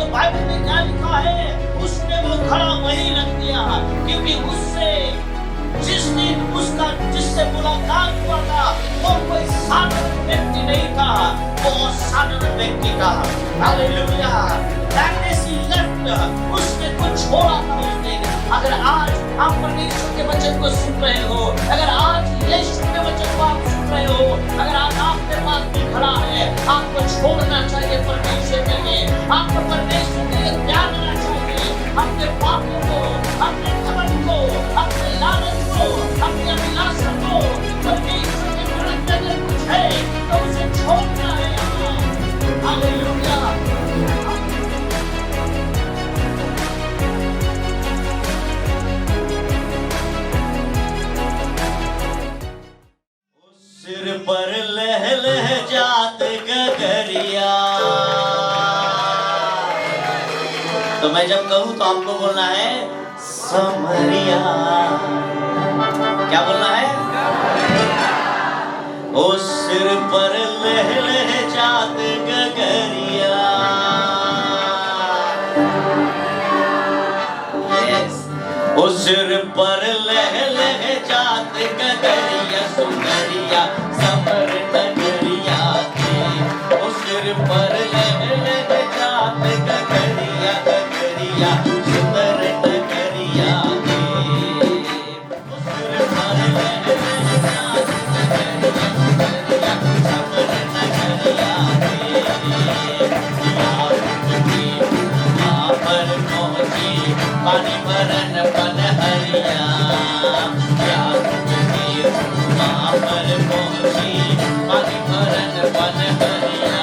तो बाइबल में क्या लिखा है, उसने वो खड़ा वहीं रख दिया, क्योंकि उससे जिस दिन उसका जिससे मुलाकात हुआ था वो कोई साधारण व्यक्ति नहीं था, वो असाधारण व्यक्ति था। Hallelujah. That is he left, उसने कुछ छोड़ा था उसने। अगर आज आप परमेश्वर के वचन को सुन रहे हो, अगर आज यीशु के वचन को आप सुन रहे हो, अगर आज आपके पास भी खड़ा है, आपको छोड़ना चाहिए परमेश्वर के लिए, आपको परमेश्वर के लिए त्यागना चाहिए अपने पापों को, अपने धर्म को, अपने लालच को, अपनी अभिलाषा को। परमेश्वर के विरुद्ध अगर कुछ है तो उसे छोड़ना है। हालेलुया। सिर पर लह लह जात गगरिया। तो मैं जब कहूं तो आपको बोलना है समरिया। क्या बोलना है? ओ सिर पर लह लह जात गगरिया। ओ सिर पर लह लह जात गगरिया, सुंदरिया समर नगरिया के। ओ सिर पर लह लह जात गगरिया, गगरिया सुंदर नगरिया के। ओ सिर पर लह लह जात गगरिया, सुंदरिया समर नगरिया के। वहाँ पर पहुँची पानी भरन पनहरिया। वहाँ पर पहुँची पानी भरन पनहरिया।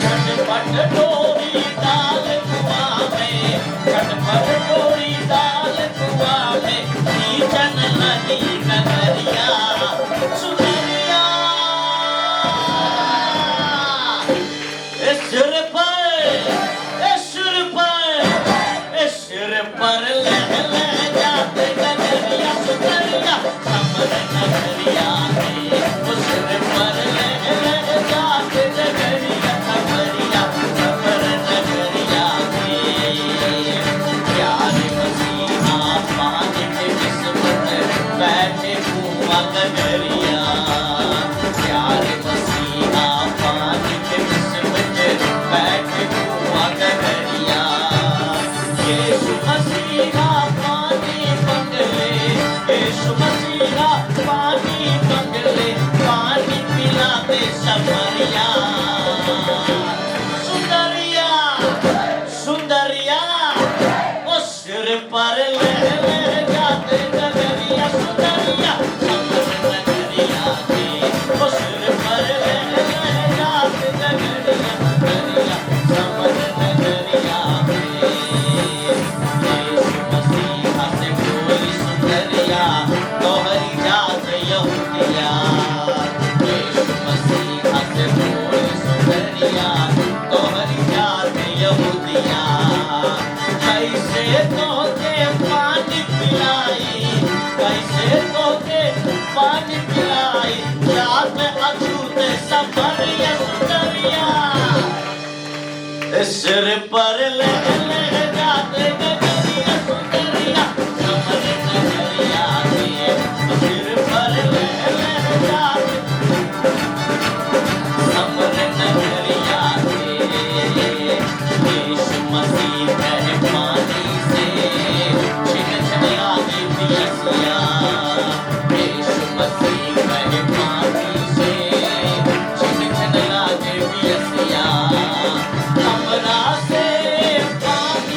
झटपट डोरी डाल कुआं में, झटपट डोरी डाल कुआं में, खींचन लगी नगरिया। सुंदरिया सिर पर लह लह जाते गगरिया, सुंदरिया समर नगरिया के। ओ सिर पर लह लह जाते गगरिया, समरिया समर नगरिया के। प्यारे मसीहा पानी के किस्मत बैठे कुआं गगरिया। प्यारे मसीहा पानी के किस्मत बैठे कुआं गगरिया। यीशु मसीहा पानी मंगले, यीशु मसीहा पानी मंगले, पानी पिला दे समरिया। सुंदरिया सुंदरिया ओ सिर पर लह लह जाते गगरिया, सुंदरिया समर नगरिया के। ओ सिर पर लह लह जाते गगरिया, सुंदरिया समर नगरिया के। तोहरी जात यहूदिया। यीशु मसीहा से बोल सुंदरिया, तोहरी जात यहूदिया। कैसे तोके पानी पिलाई, कैसे तोके पानी पिलाई, रात में अछूते समरिया। सुंदरिया सिर पर लह लह जाते गगरिया, सुंदरिया समर नगरिया के। सिर पर लह लह जाते समर नगरिया के। यीशु मसीह कहे पानी से छिन छिन आगे पियसिया। यीशु मसीह कहे पानी से छिन छिन आगे पियसिया। हमरा से पानी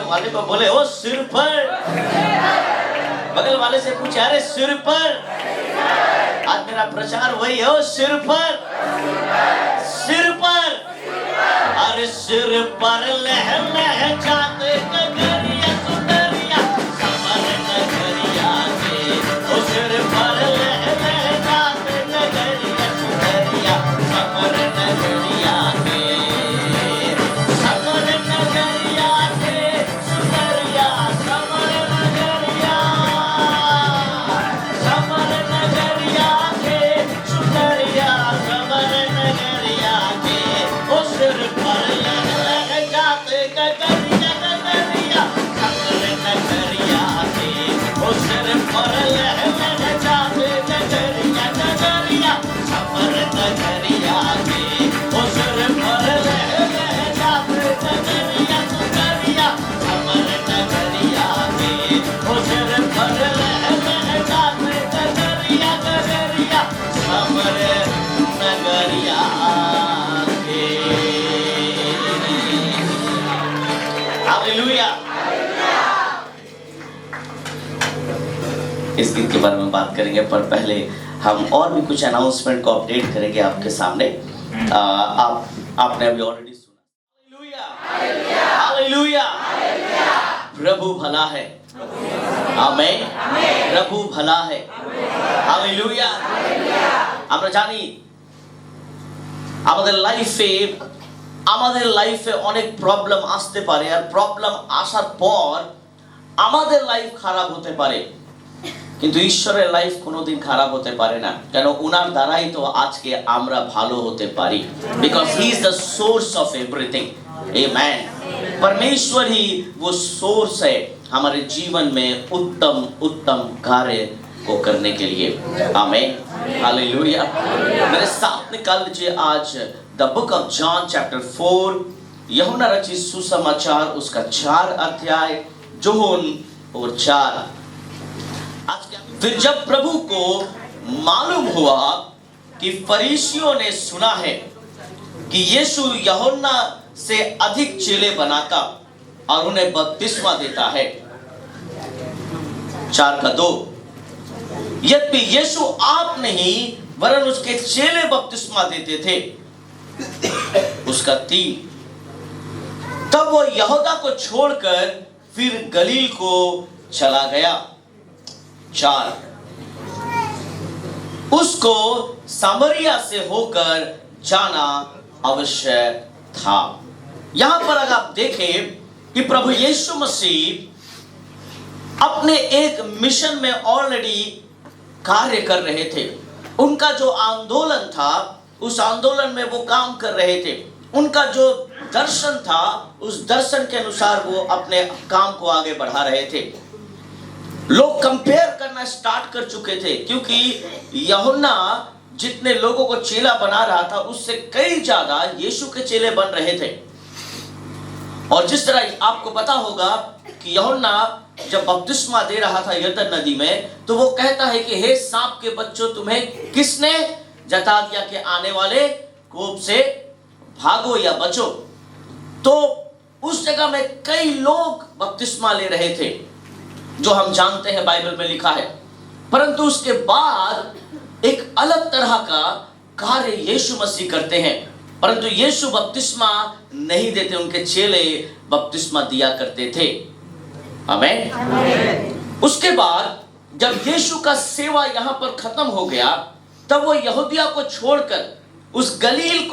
वाले को बोले ओ सिर पर, बगल वाले से पूछे अरे सिर पर। आज मेरा प्रचार वही है, ओ सिर पर, सिर पर, अरे सिर पर लह लह जाते नगरिया सुंदरिया समर नगरिया के, ओ सिर पर लह लह जाते नगरिया सुंदरिया समर नगरिया के, समर नगरिया के सुंदरिया समर नगरिया, समर नगरिया के सुंदरिया समर नगरिया के, ओ सिर पर लह लह जाते नगरिया नगरिया समर नगरिया के, ओ सिर पर लह लह जाते नगरिया नगरिया समर नगरिया के, ओ सिर पर लह लह जाते नगरिया सुंदरिया समर नगरिया के, ओ सिर पर लह लह जाते नगरिया नगरिया समर नगरिया के। हालेलुया। इस गीत के बारे में बात करेंगे, पर पहले हम और भी कुछ अनाउंसमेंट को अपडेट करेंगे आपके सामने। आपने अभी ऑलरेडी सुना। हालेलुया, हालेलुया, प्रभु भला है। आमीन, प्रभु भला है। हालेलुया। আমরা জানি আমাদের লাইফে অনেক প্রবলেম আসতে পারে, আর প্রবলেম আসার পর আমাদের লাইফ খারাপ হতে পারে, কিন্তু ঈশ্বরের লাইফ কোনোদিন খারাপ হতে পারে না, কেন ওনার দ্বারাই তো আজকে আমরা ভালো হতে পারি, because he is the source of everything. Amen. परमेश्वर ही वो सोर्स है हमारे जीवन में उत्तम उत्तम कार्य को करने के लिए। आमीन, हालेलुया। मेरे साथ निकाल लीजिए आज the book of John chapter 4, यूहन्ना रचित सुसमाचार उसका 4 अध्याय, जोहन और 4। आज फिर जब प्रभु को मालूम हुआ कि फरीसियों ने सुना है कि यीशु यूहन्ना से अधिक चेले बनाता और उन्हें बपतिस्मा देता है। 4:2, यद्यपि यीशु आप नहीं वरन उसके चेले बपतिस्मा देते थे। उसका 3, तब वो यहूदा को छोड़कर फिर गलील को चला गया। 4, उसको सामरिया से होकर जाना आवश्यक था। यहां पर अगर आप देखें कि प्रभु यीशु मसीह अपने एक मिशन में ऑलरेडी कार्य कर रहे थे। उनका जो आंदोलन था उस आंदोलन में वो काम कर रहे थे। उनका जो दर्शन था उस दर्शन के अनुसार वो अपने काम को आगे बढ़ा रहे थे। लोग कंपेयर करना स्टार्ट कर चुके थे, क्योंकि यूहन्ना जितने लोगों को चेला बना रहा था उससे कई ज्यादा यीशु के चेले बन रहे थे। और जिस तरह आपको पता होगा कि यूहन्ना जब बपतिस्मा दे रहा था यरदन नदी में, तो वो कहता है कि हे सांप के बच्चों, तुम्हें किसने जता दिया कि आने वाले कोप से भागो या बचो। तो उस जगह में कई लोग बपतिस्मा ले रहे थे, जो हम जानते हैं बाइबल में लिखा है। परंतु उसके बाद एक अलग तरह का कार्य यीशु मसीह करते हैं। परंतु यीशु बपतिस्मा नहीं देते, उनके चेले बपतिस्मा दिया करते थे। आमीन। उसके बाद जब यीशु का सेवा यहां पर खत्म हो गया, तब वो यहूदिया को छोड़कर उस गलील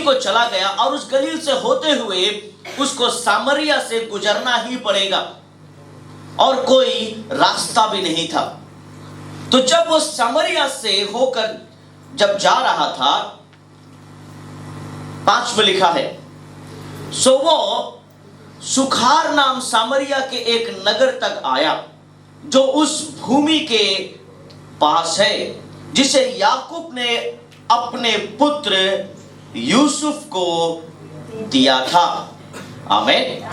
को चला गया, और उस गलील से होते हुए उसको सामरिया से गुजरना ही पड़ेगा, और कोई रास्ता भी नहीं था। तो जब वो सामरिया से होकर जब जा रहा था, 5 में लिखा है, सो वो सुखार नाम सामरिया के एक नगर तक आया, जो उस भूमि के पास है जिसे याकूब ने अपने पुत्र यूसुफ को दिया था। आमीन।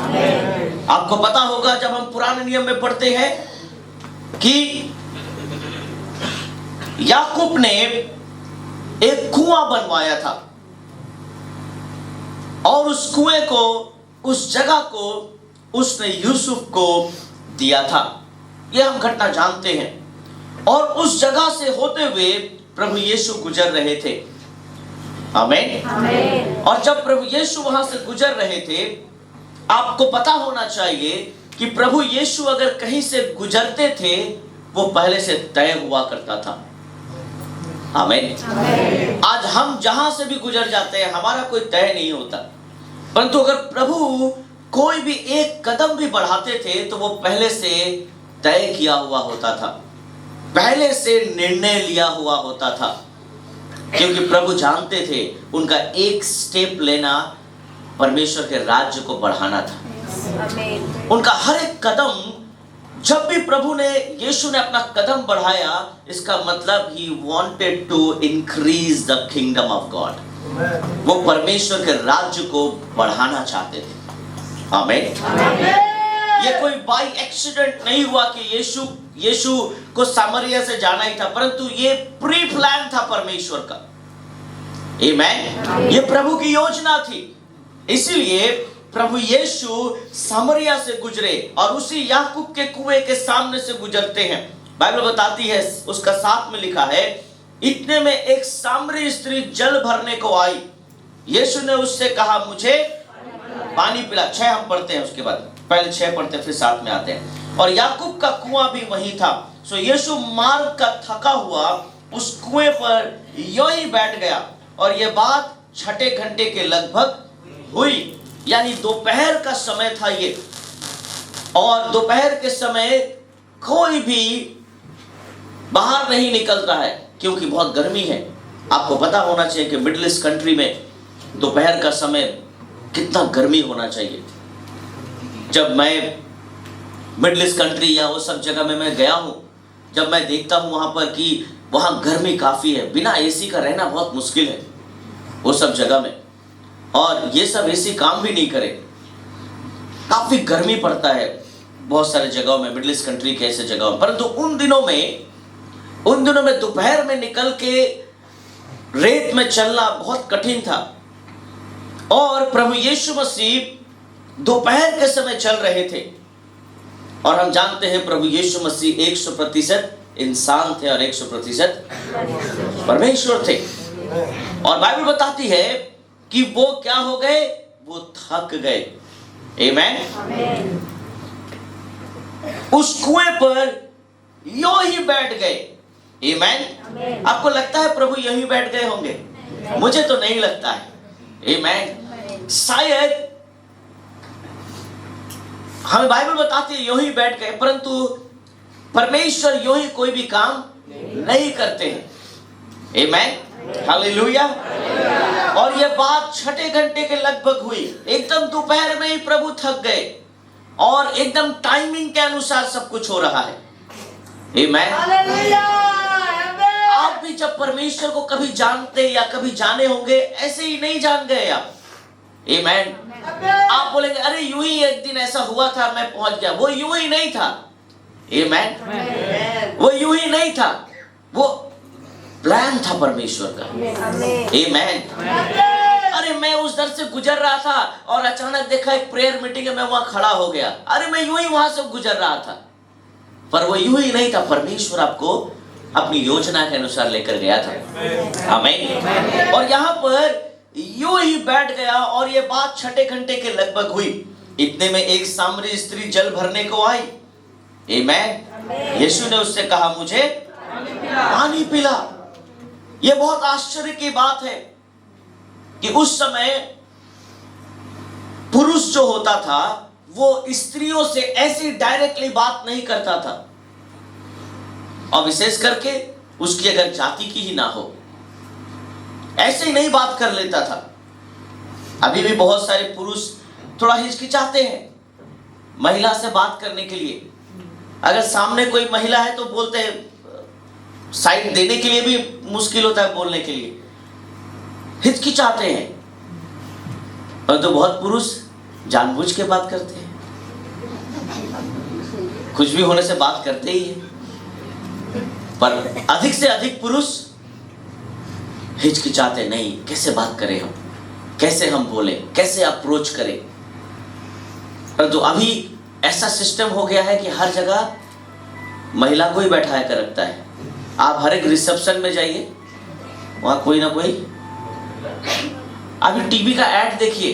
आपको पता होगा जब हम पुराने नियम में पढ़ते हैं कि याकूब ने एक कुआं बनवाया था, और उस कुएं को उस जगह को उसने यूसुफ को दिया था। यह हम घटना जानते हैं। और उस जगह से होते हुए प्रभु यीशु गुजर रहे थे। आमीन। और जब प्रभु यीशु वहां से गुजर रहे थे, आपको पता होना चाहिए कि प्रभु यीशु अगर कहीं से गुजरते थे, वो पहले से तय हुआ करता था। आमीन। आज हम जहां से भी गुजर जाते हैं, हमारा कोई तय नहीं होता, परंतु अगर प्रभु कोई भी एक कदम भी बढ़ाते थे तो वो पहले से तय किया हुआ होता था, पहले से निर्णय लिया हुआ होता था, क्योंकि प्रभु जानते थे उनका एक स्टेप लेना परमेश्वर के राज्य को बढ़ाना था। उनका हर एक कदम, जब भी प्रभु ने, यीशु ने अपना कदम बढ़ाया, इसका मतलब ही wanted to increase the kingdom of God. वो परमेश्वर के राज्य को बढ़ाना चाहते थे। आमीन। ये कोई बाय एक्सीडेंट नहीं हुआ कि यीशु को सामरिया से जाना ही था, परंतु ये प्री प्लान था परमेश्वर का। आमीन। ये प्रभु की योजना थी। इसीलिए प्रभु यीशु सामरिया से गुजरे और उसी याकूब के कुएं के सामने से गुजरते हैं। बाइबल बताती है, उसका 7 में लिखा है, इतने में एक सामरी स्त्री जल भरने को आई। यीशु ने उससे कहा, मुझे पानी पिला। 6 हम पढ़ते हैं, उसके बाद पहले 6 पढ़ते हैं, फिर 7 में आते हैं। और याकूब का कुआं भी वहीं था। सो यीशु मार्ग का थका हुआ उस कुएं पर यूं ही बैठ गया। और यह बात 6 घंटे के लगभग हुई, यानी दोपहर का समय था ये। और दोपहर के समय कोई भी बाहर नहीं निकल रहा है, क्योंकि बहुत गर्मी है। आपको पता होना चाहिए कि मिडिल ईस्ट कंट्री में दोपहर का समय कितना गर्मी होना चाहिए। जब मैं मिडिल ईस्ट कंट्री या वो सब जगह में मैं गया हूँ, जब मैं देखता हूँ वहाँ पर कि वहाँ गर्मी काफ़ी है, बिना एसी का रहना बहुत मुश्किल है वो सब जगह में। और ये सब एसी काम भी नहीं करे, काफ़ी गर्मी पड़ता है बहुत सारे जगहों में, मिडिल ईस्ट कंट्री के ऐसे जगहों में। परंतु उन दिनों में दोपहर में निकल के रेत में चलना बहुत कठिन था। और प्रभु यीशु मसीह दोपहर के समय चल रहे थे। और हम जानते हैं प्रभु यीशु मसीह 100% इंसान थे और 100% परमेश्वर थे। और बाइबल बताती है कि वो क्या हो गए, वो थक गए। आमीन। उस कुएं पर यूं ही बैठ गए। आमीन। आपको लगता है प्रभु यहीं बैठ गए होंगे? मुझे तो नहीं लगता है। आमीन। शायद हमें बाइबल बताती है यूं ही बैठ गए, परंतु परमेश्वर यूं ही कोई भी काम नहीं करते हैं। आमीन। हालेलुया। और यह बात 6 घंटे के लगभग हुई। एकदम दोपहर में ही प्रभु थक गए और एकदम टाइमिंग के अनुसार सब कुछ हो रहा है। आमीन। आप भी जब परमेश्वर को कभी जानते या कभी जाने होंगे, ऐसे ही नहीं जान गए आप। आमीन। आप बोलेंगे अरे यूं ही एक दिन ऐसा हुआ था, मैं पहुंच गया। वो यूं ही नहीं था। आमीन। वो यूं ही नहीं था, वो प्लान था परमेश्वर का। आमीन। अरे मैं उस दर से गुजर रहा था और अचानक देखा एक प्रेयर मीटिंग है, मैं वहां खड़ा हो गया। अरे मैं यूं ही वहां से गुजर रहा था, पर वो यूं ही नहीं था। परमेश्वर आपको अपनी योजना के अनुसार लेकर गया था। आमीन। और यहाँ पर यूं ही बैठ गया और ये बात 6 घंटे के लगभग हुई। इतने में एक सामरी स्त्री जल भरने को आई। आमीन। यीशु ने उससे कहा, मुझे पानी पिला। यह बहुत आश्चर्य की बात है कि उस समय पुरुष जो होता था वो स्त्रियों से ऐसी डायरेक्टली बात नहीं करता था, और विशेष करके उसकी अगर जाति की ही ना हो, ऐसे ही नहीं बात कर लेता था। अभी भी बहुत सारे पुरुष थोड़ा हिचकिचाते हैं महिला से बात करने के लिए। अगर सामने कोई महिला है तो बोलते हैं, साइड देने के लिए भी मुश्किल होता है, बोलने के लिए हिचकिचाते हैं। परंतु बहुत पुरुष जानबूझ के बात करते हैं, कुछ भी होने से बात करते ही है। पर अधिक से अधिक पुरुष हिचकिचाते नहीं, कैसे बात करें हम, कैसे हम बोले, कैसे अप्रोच करें। परंतु अभी ऐसा सिस्टम हो गया है कि हर जगह महिला को ही बैठा कर रखता है। आप हर एक रिसेप्शन में जाइए, वहां कोई ना कोई। अभी टीवी का ऐड देखिए,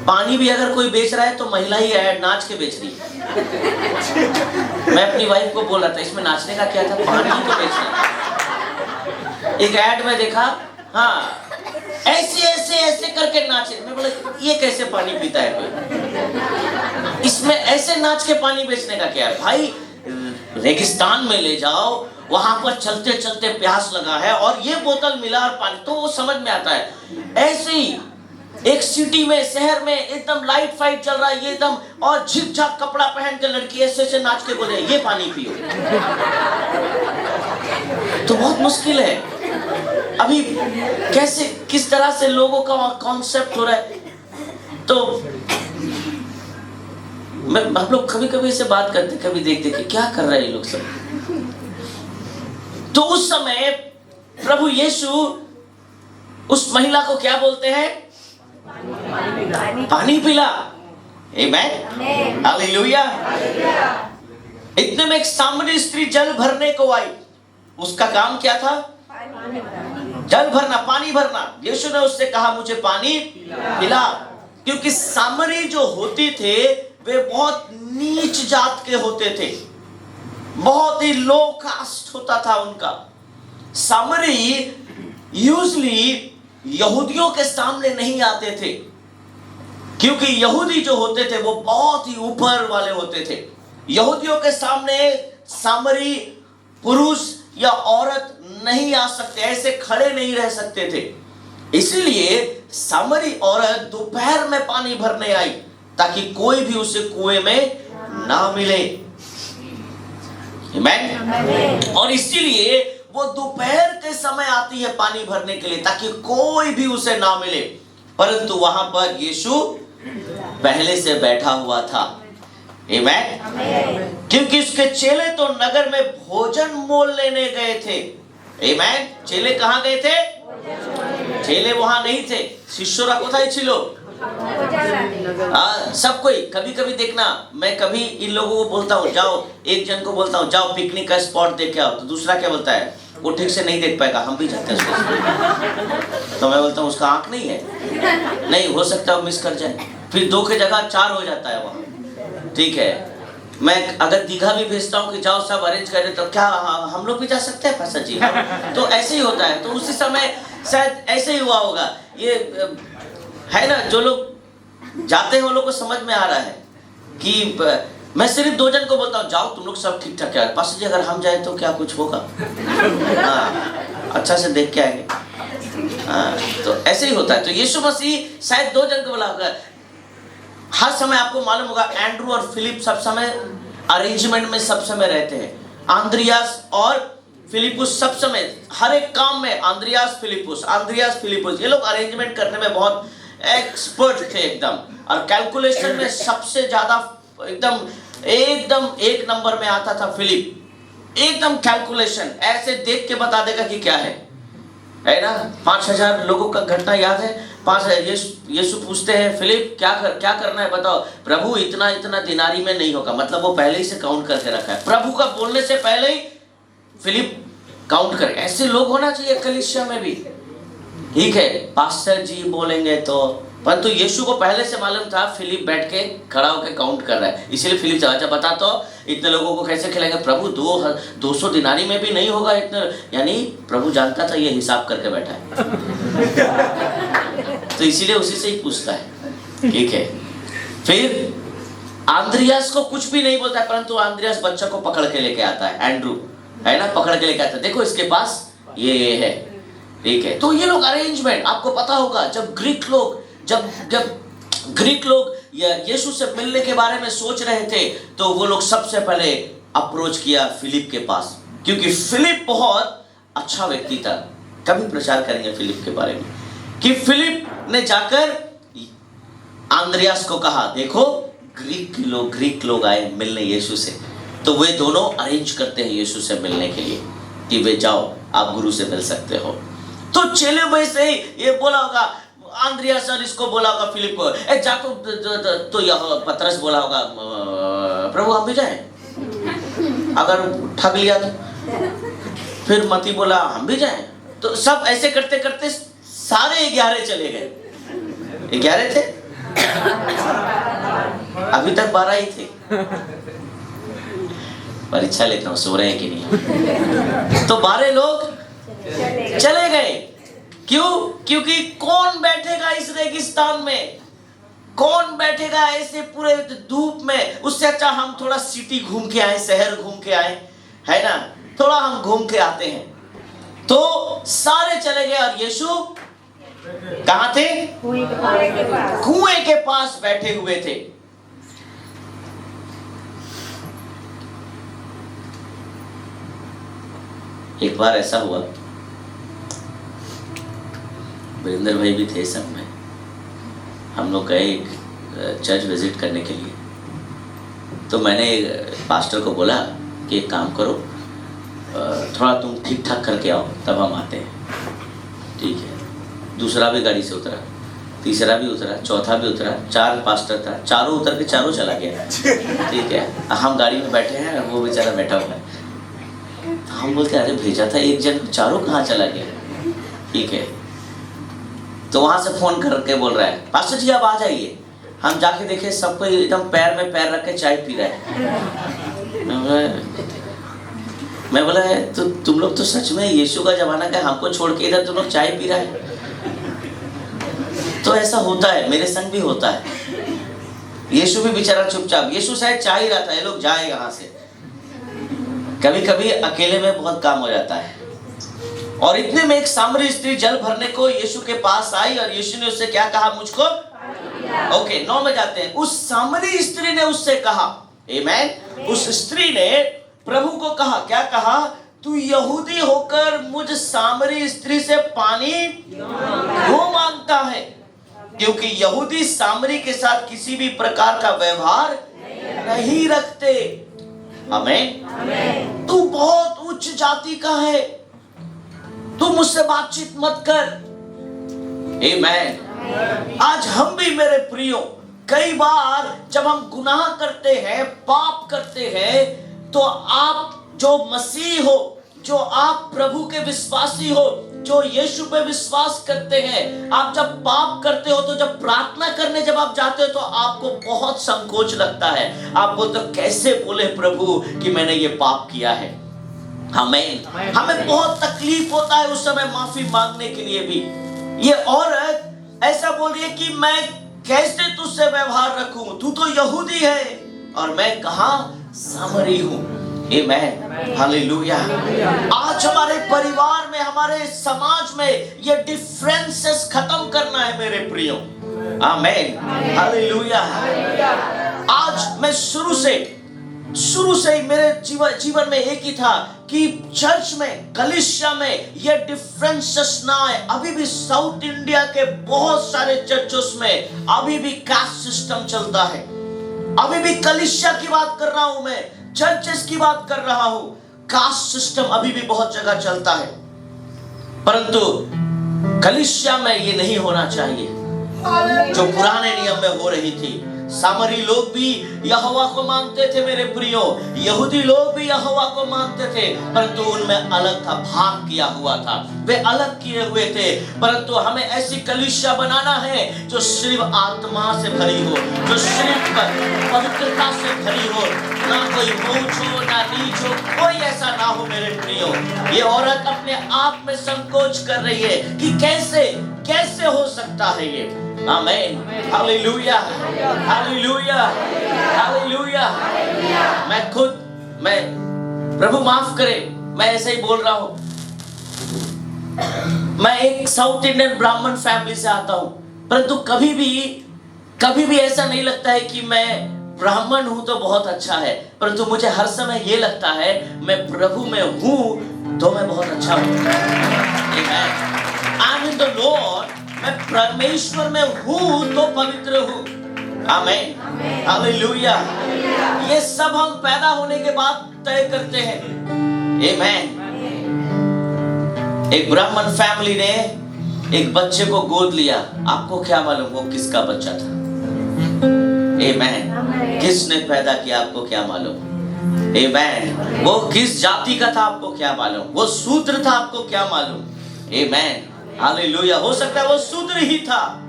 पानी भी अगर कोई बेच रहा है तो महिला ही ऐड नाच के बेच रही है। मैं अपनी वाइफ को बोल रहा था, इसमें नाचने का क्या था, पानी ही तो बेचना। एक ऐड में देखा, हाँ ऐसे ऐसे ऐसे करके नाचे। मैं बोला ये कैसे पानी पीता है कोई, इसमें ऐसे नाच के पानी बेचने का क्या है भाई। रेगिस्तान में ले जाओ, वहां पर चलते चलते प्यास लगा है और ये बोतल मिला और पानी, तो वो समझ में आता है। ऐसे ही एक सिटी में, शहर में एकदम लाइट फाइट चल रहा है, ये एकदम, और झिक झक कपड़ा पहन के लड़की ऐसे ऐसे नाच के बोले ये पानी पियो, तो बहुत मुश्किल है। अभी कैसे किस तरह से लोगों का कॉन्सेप्ट हो रहा है। तो हम लोग कभी कभी ऐसे बात करते, कभी देखते कि क्या कर रहे हैं ये लोग सब। तो उस समय प्रभु यीशु उस महिला को क्या बोलते हैं, पानी पिला। आमीन, हालेलुया। इतने में एक सामरी स्त्री जल भरने को आई। उसका काम क्या था, जल भरना, पानी भरना। यीशु ने उससे कहा मुझे पानी पिला, क्योंकि सामरी जो होती थे वे बहुत नीच जात के होते थे, बहुत ही लो कास्ट होता था उनका। सामरी यूजली यहूदियों के सामने नहीं आते थे, क्योंकि यहूदी जो होते थे वो बहुत ही ऊपर वाले होते थे। यहूदियों के सामने सामरी पुरुष या औरत नहीं आ सकते, ऐसे खड़े नहीं रह सकते थे। इसलिए सामरी औरत दोपहर में पानी भरने आई ताकि कोई भी उसे कुएं में ना मिले। आमीन। और इसीलिए वो दोपहर के समय आती है पानी भरने के लिए ताकि कोई भी उसे ना मिले। परंतु वहां पर यीशु पहले से बैठा हुआ था। आमीन। क्योंकि उसके चेले तो नगर में भोजन मोल लेने गए थे। आमीन। चेले कहां गए थे, चेले वहां नहीं थे, शिष्यरा कोথায় ছিল? सब कोई। कभी कभी देखना, मैं कभी इन लोगों को बोलता हूँ जाओ, एक जन को बोलता हूँ जाओ पिकनिक का स्पॉट देख के आओ, तो दूसरा क्या बोलता है, वो ठीक से नहीं देख पाएगा, हम भी जाते हैं। तो मैं बोलता हूँ उसका आंख नहीं है, नहीं हो सकता वो मिस कर जाए, फिर 2 की जगह 4 हो जाता है वहाँ। ठीक है, मैं अगर दीघा भी भेजता हूँ कि जाओ सब अरेंज करें, तो क्या हम लोग भी जा सकते हैं फैसल जी? तो ऐसे ही होता है। तो उसी समय शायद ऐसे ही हुआ होगा। ये है ना, जो लोग जाते हैं वो लोग को समझ में आ रहा है कि मैं सिर्फ 2 जन को बोलता हूँ जाओ तुम लोग सब ठीक ठाक है, पास जी अगर हम जाए तो क्या कुछ होगा? हाँ, अच्छा से देख के आएंगे। हाँ, तो ऐसे ही होता है। तो यीशु मसीह शायद 2 जन को बोला होगा। हर समय आपको मालूम होगा एंड्रू और फिलिप सब समय अरेंजमेंट में सब समय रहते हैं। आंद्रियास और फिलिपुस सब समय हर एक काम में, आंद्रियास फिलिपुस ये लोग अरेंजमेंट करने में बहुत एक्सपर्ट थे एकदम। और कैलकुलेशन में सबसे ज्यादा एकदम 1 नंबर में आता था फिलिप। एकदम कैलकुलेशन ऐसे देख के बता देगा कि क्या है ना। 5000 लोगों का घटना याद है। 5000 यीशु पूछते हैं फिलिप क्या करना है बताओ। प्रभु इतना दिनारी में नहीं होगा, मतलब वो पहले ही से काउंट करके रखा है। प्रभु का बोलने से पहले ही फिलिप काउंट करे। ऐसे लोग होना चाहिए कलीसिया में भी। ठीक है, पास्टर जी बोलेंगे तो, परंतु यीशु को पहले से मालूम था फिलिप बैठ के खड़ा होकर काउंट कर रहा है। इसलिए फिलिप से अच्छा बता तो इतने लोगों को कैसे खिलाएंगे? प्रभु 200 दिनारी में भी नहीं होगा इतने, यानी प्रभु जानता था ये हिसाब करके बैठा है। तो इसीलिए उसी से ही पूछता है। ठीक है, फिर आंद्रियास को कुछ भी नहीं बोलता है, परंतु आंद्रियास बच्चा को पकड़ के लेके आता है। एंड्रू है ना, पकड़ के लेके आता है, देखो इसके पास ये है। ठीक है, तो ये लोग अरेंजमेंट आपको पता होगा। जब ग्रीक लोग यीशु से मिलने के बारे में सोच रहे थे तो वो लोग सबसे पहले अप्रोच किया फिलिप के पास, क्योंकि फिलिप बहुत अच्छा व्यक्ति था। कभी प्रचार करेंगे फिलिप के बारे में कि फिलिप ने जाकर आंद्रियास को कहा देखो ग्रीक लोग आए मिलने यीशु से, तो वे दोनों अरेंज करते हैं यीशु से मिलने के लिए कि वे जाओ आप गुरु से मिल सकते हो। तो चेले में से ये बोला होगा आंद्रियास सर इसको बोला होगा फिलिप को, ए जा तो यह पतरस बोला होगा, प्रभु हम भी जाएं, अगर ठग लिया तो। फिर मती बोला हम भी जाएं। तो सब ऐसे करते करते सारे 11 चले गए। 11 थे, अभी तक 12 ही थे। परीक्षा लेता हूँ सो रहे हैं कि नहीं। तो 12 लोग चले गए। क्यों? क्योंकि कौन बैठेगा इस रेगिस्तान में, कौन बैठेगा ऐसे पूरे धूप में। उससे अच्छा हम थोड़ा सिटी घूम के आए, शहर घूम के आए, है ना, थोड़ा हम घूम के आते हैं। तो सारे चले गए और यीशु कहाँ थे? कुएं के पास बैठे हुए थे। एक बार ऐसा हुआ, वीरेंद्र भाई भी थे सब में, हम लोग गए चर्च विजिट करने के लिए। तो मैंने पास्टर को बोला कि एक काम करो, थोड़ा तुम ठीक ठाक करके आओ तब हम आते हैं। ठीक है। दूसरा भी गाड़ी से उतरा, तीसरा भी उतरा, चौथा भी उतरा, 4 पास्टर था, चारों उतर के चारों चला गया। ठीक है। हम गाड़ी में बैठे हैं, वो बेचारा बैठा हुआ है। हम बोलते अरे भेजा था एक जन, चारों कहाँ चला गया? ठीक है। तो वहां से फोन करके बोल रहा है, पास्टर जी आप आ जाइए। हम जाके देखे सबको एकदम पैर में पैर रख के चाय पी रहा है। मैं बोला है तो तुम लोग तो सच में यीशु का जमाना का, हमको छोड़ के इधर तुम लोग चाय पी रहा है। तो ऐसा होता है, मेरे संग भी होता है। यीशु भी बेचारा चुपचाप, यीशु शायद चाह ही रहा था ये लोग जाए यहाँ से। कभी कभी अकेले में बहुत काम हो जाता है। और इतने में एक सामरी स्त्री जल भरने को यीशु के पास आई और यीशु ने उससे क्या कहा? मुझको ओके 9 में जाते हैं। उस सामरी स्त्री ने उससे कहा, आमेन, उस स्त्री ने प्रभु को कहा, क्या कहा? तू यहूदी होकर मुझ सामरी स्त्री से पानी क्यों मांगता है? क्योंकि यहूदी सामरी के साथ किसी भी प्रकार का व्यवहार नहीं रखते। आमीन। तू बहुत उच्च जाति का है, तू मुझसे बातचीत मत कर। आमीन। आज हम भी मेरे प्रियो, कई बार जब हम गुनाह करते हैं, पाप करते हैं, तो आप जो मसीह हो, जो आप प्रभु के विश्वासी हो, जो यीशु पे विश्वास करते हैं, आप जब पाप करते हो तो जब प्रार्थना करने जब आप जाते हो तो आपको बहुत संकोच लगता है। आप बोलते हो कैसे बोले प्रभु कि मैंने ये पाप किया है। हमें बहुत तकलीफ होता है उस समय माफी मांगने के लिए भी। ये औरत ऐसा बोल रही है कि मैं कैसे तुझसे व्यवहार रखूं, तू तो यहूदी है और मैं कहां सामरी हूं। आमेन, हालेलुया। आज हमारे परिवार में, हमारे समाज में ये डिफरेंसेस खत्म करना है मेरे प्रियो। आमेन, हालेलुया। आज मैं शुरू से ही मेरे जीवन में एक ही था कि चर्च में, कलीसिया में ये डिफरेंसेस ना आए। अभी भी साउथ इंडिया के बहुत सारे चर्चों में अभी भी कास्ट सिस्टम चलता है। अभी भी कलीसिया की बात कर रहा हूं मैं, चर्चेस की बात कर रहा हूं। कास्ट सिस्टम अभी भी बहुत जगह चलता है, परंतु कलीसिया में ये नहीं होना चाहिए जो पुराने नियम में हो रही थी। सामरी लोग भी यहोवा को मानते थे मेरे प्रियो, यहूदी लोग भी यहोवा को मानते थे, परंतु उनमें अलग था, भाग किया हुआ था, वे अलग किए हुए थे। परंतु हमें ऐसी कलीसिया बनाना है जो सिर्फ आत्मा से भरी हो, जो सिर्फ पवित्रता से भरी हो, ना कोई ऊंच हो ना नीच हो, कोई ऐसा ना हो मेरे प्रियो। ये औरत अपने आप में संकोच कर रही है कि कैसे हो सकता है ये। आमीन, हालेलुया, हालेलुया, हालेलुया। मैं प्रभु माफ करे, मैं ऐसे ही बोल रहा हूं। मैं एक साउथ इंडियन ब्राह्मण फैमिली से आता हूं, परंतु कभी भी ऐसा नहीं लगता है कि मैं ब्राह्मण हूं तो बहुत अच्छा है, परंतु मुझे हर समय ये लगता है मैं प्रभु में हूं तो मैं बहुत अच्छा हूं। I am in the Lord, मैं परमेश्वर में हूं तो पवित्र हूं। आमीन, हालेलुया। ये सब हम पैदा होने के बाद तय करते हैं। आमीन। एक ब्राह्मण फैमिली ने एक बच्चे को गोद लिया, आपको क्या मालूम वो किसका बच्चा था? आमेन। किसने पैदा किया आपको क्या मालूम? आमेन। वो किस जाति का था आपको क्या मालूम? वो शूद्र था आपको क्या मालूम? आमेन, हालेलुया। हो सकता है वो शूद्र ही था,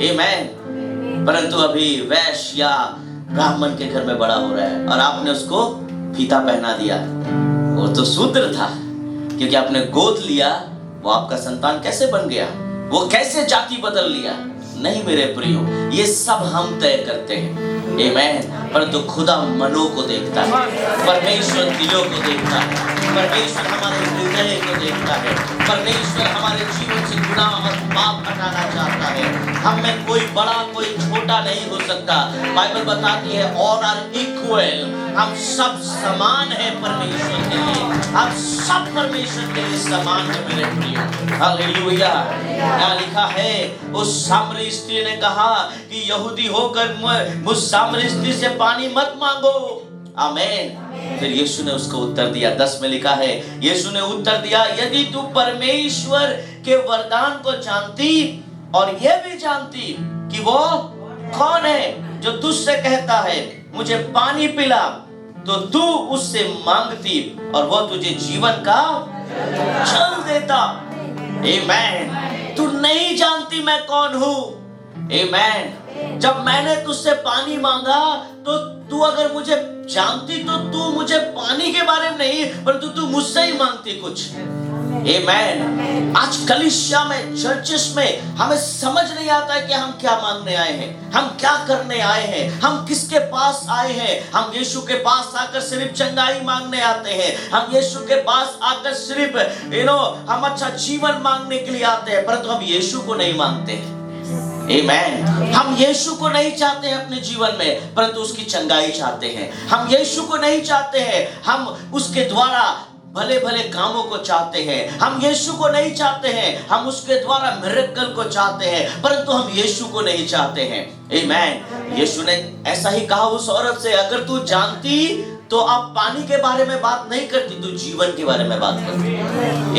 आमेन, परंतु अभी वैश्य या ब्राह्मण के घर में बड़ा हो रहा है और आपने उसको फीता पहना दिया। वो तो शूद्र था, क्योंकि आपने गोद लिया। वो आपका संतान कैसे बन गया? वो कैसे जाति बदल लिया? नहीं मेरे प्रियो, ये सब हम तय करते हैं, आमेन, परंतु खुदा मनों को देखता है, परमेश्वर दिलों को देखता है, परमेश्वर हमारे हृदय को देखता है, परमेश्वर हमारे जीवन से गुनाह और पाप हटाना चाहता है। हम में कोई बड़ा कोई छोटा नहीं हो सकता। बाइबल बताती है ऑल आर इक्वल, हम सब समान हैं परमेश्वर के लिए, हम सब परमेश्वर के लिए समान है मेरे प्रियो, हालेलुया। क्या लिखा है? उस सामरी स्त्री ने कहा कि यहूदी होकर मुझ सामरी स्त्री से पानी मत मांगो, आमेन। फिर यीशु ने उसको उत्तर दिया, 10 में लिखा है, यीशु ने उत्तर दिया, यदि तू परमेश्वर के वरदान को जानती और यह भी जानती कि वो कौन है जो तुझसे कहता है मुझे पानी पिला, तो तू उससे मांगती और वो तुझे जीवन का जल देता। आमेन। तू नहीं जानती मैं कौन हूँ, आमेन। जब मैंने तुझसे पानी मांगा तो तू अगर मुझे जानती तो तू मुझे पानी के बारे में नहीं, परंतु तू मुझसे ही मांगती कुछ, आमेन। आज कलीसिया में, चर्चेस में हमें समझ नहीं आता है कि हम क्या मांगने आए हैं, हम क्या करने आए हैं, हम किसके पास आए हैं। हम यीशु के पास आकर सिर्फ चंगाई मांगने आते हैं, हम यीशु के पास आकर सिर्फ हम अच्छा जीवन मांगने के लिए आते हैं, परंतु हम यीशु को नहीं मांगते हैं, आमेन। हम यीशु को नहीं चाहते हैं अपने जीवन में, परंतु उसकी चंगाई चाहते हैं। हम यीशु को नहीं चाहते हैं, हम उसके द्वारा भले भले कामों को चाहते हैं। हम यीशु को नहीं चाहते हैं, हम उसके द्वारा मिरेकल को चाहते हैं, परंतु हम यीशु को नहीं चाहते हैं, आमेन। यीशु ने ऐसा ही कहा उस औरत से, अगर तू जानती तो अब पानी के बारे में बात नहीं करती, तू जीवन के बारे में बात करती,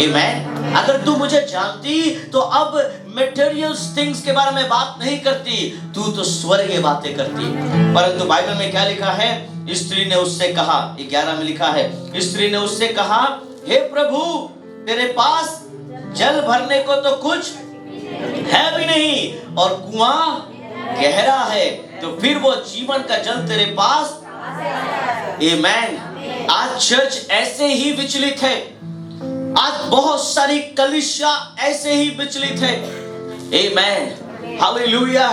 आमेन। अगर तू मुझे जानती तो अब मटेरियल थिंग्स के बारे में बात नहीं करती, तू तो स्वर्गीय बातें करती। परंतु बाइबल में क्या लिखा है? स्त्री ने उससे कहा, 11 में लिखा है, स्त्री ने उससे कहा, हे प्रभु, तेरे पास जल भरने को तो कुछ है भी नहीं और कुआं गहरा है, तो फिर वो जीवन का जल तेरे पास, आमेन। आज चर्च ऐसे ही विचलित है, आज बहुत सारी कलीसिया ऐसे ही विचलित है, आमेन, हालेलुया।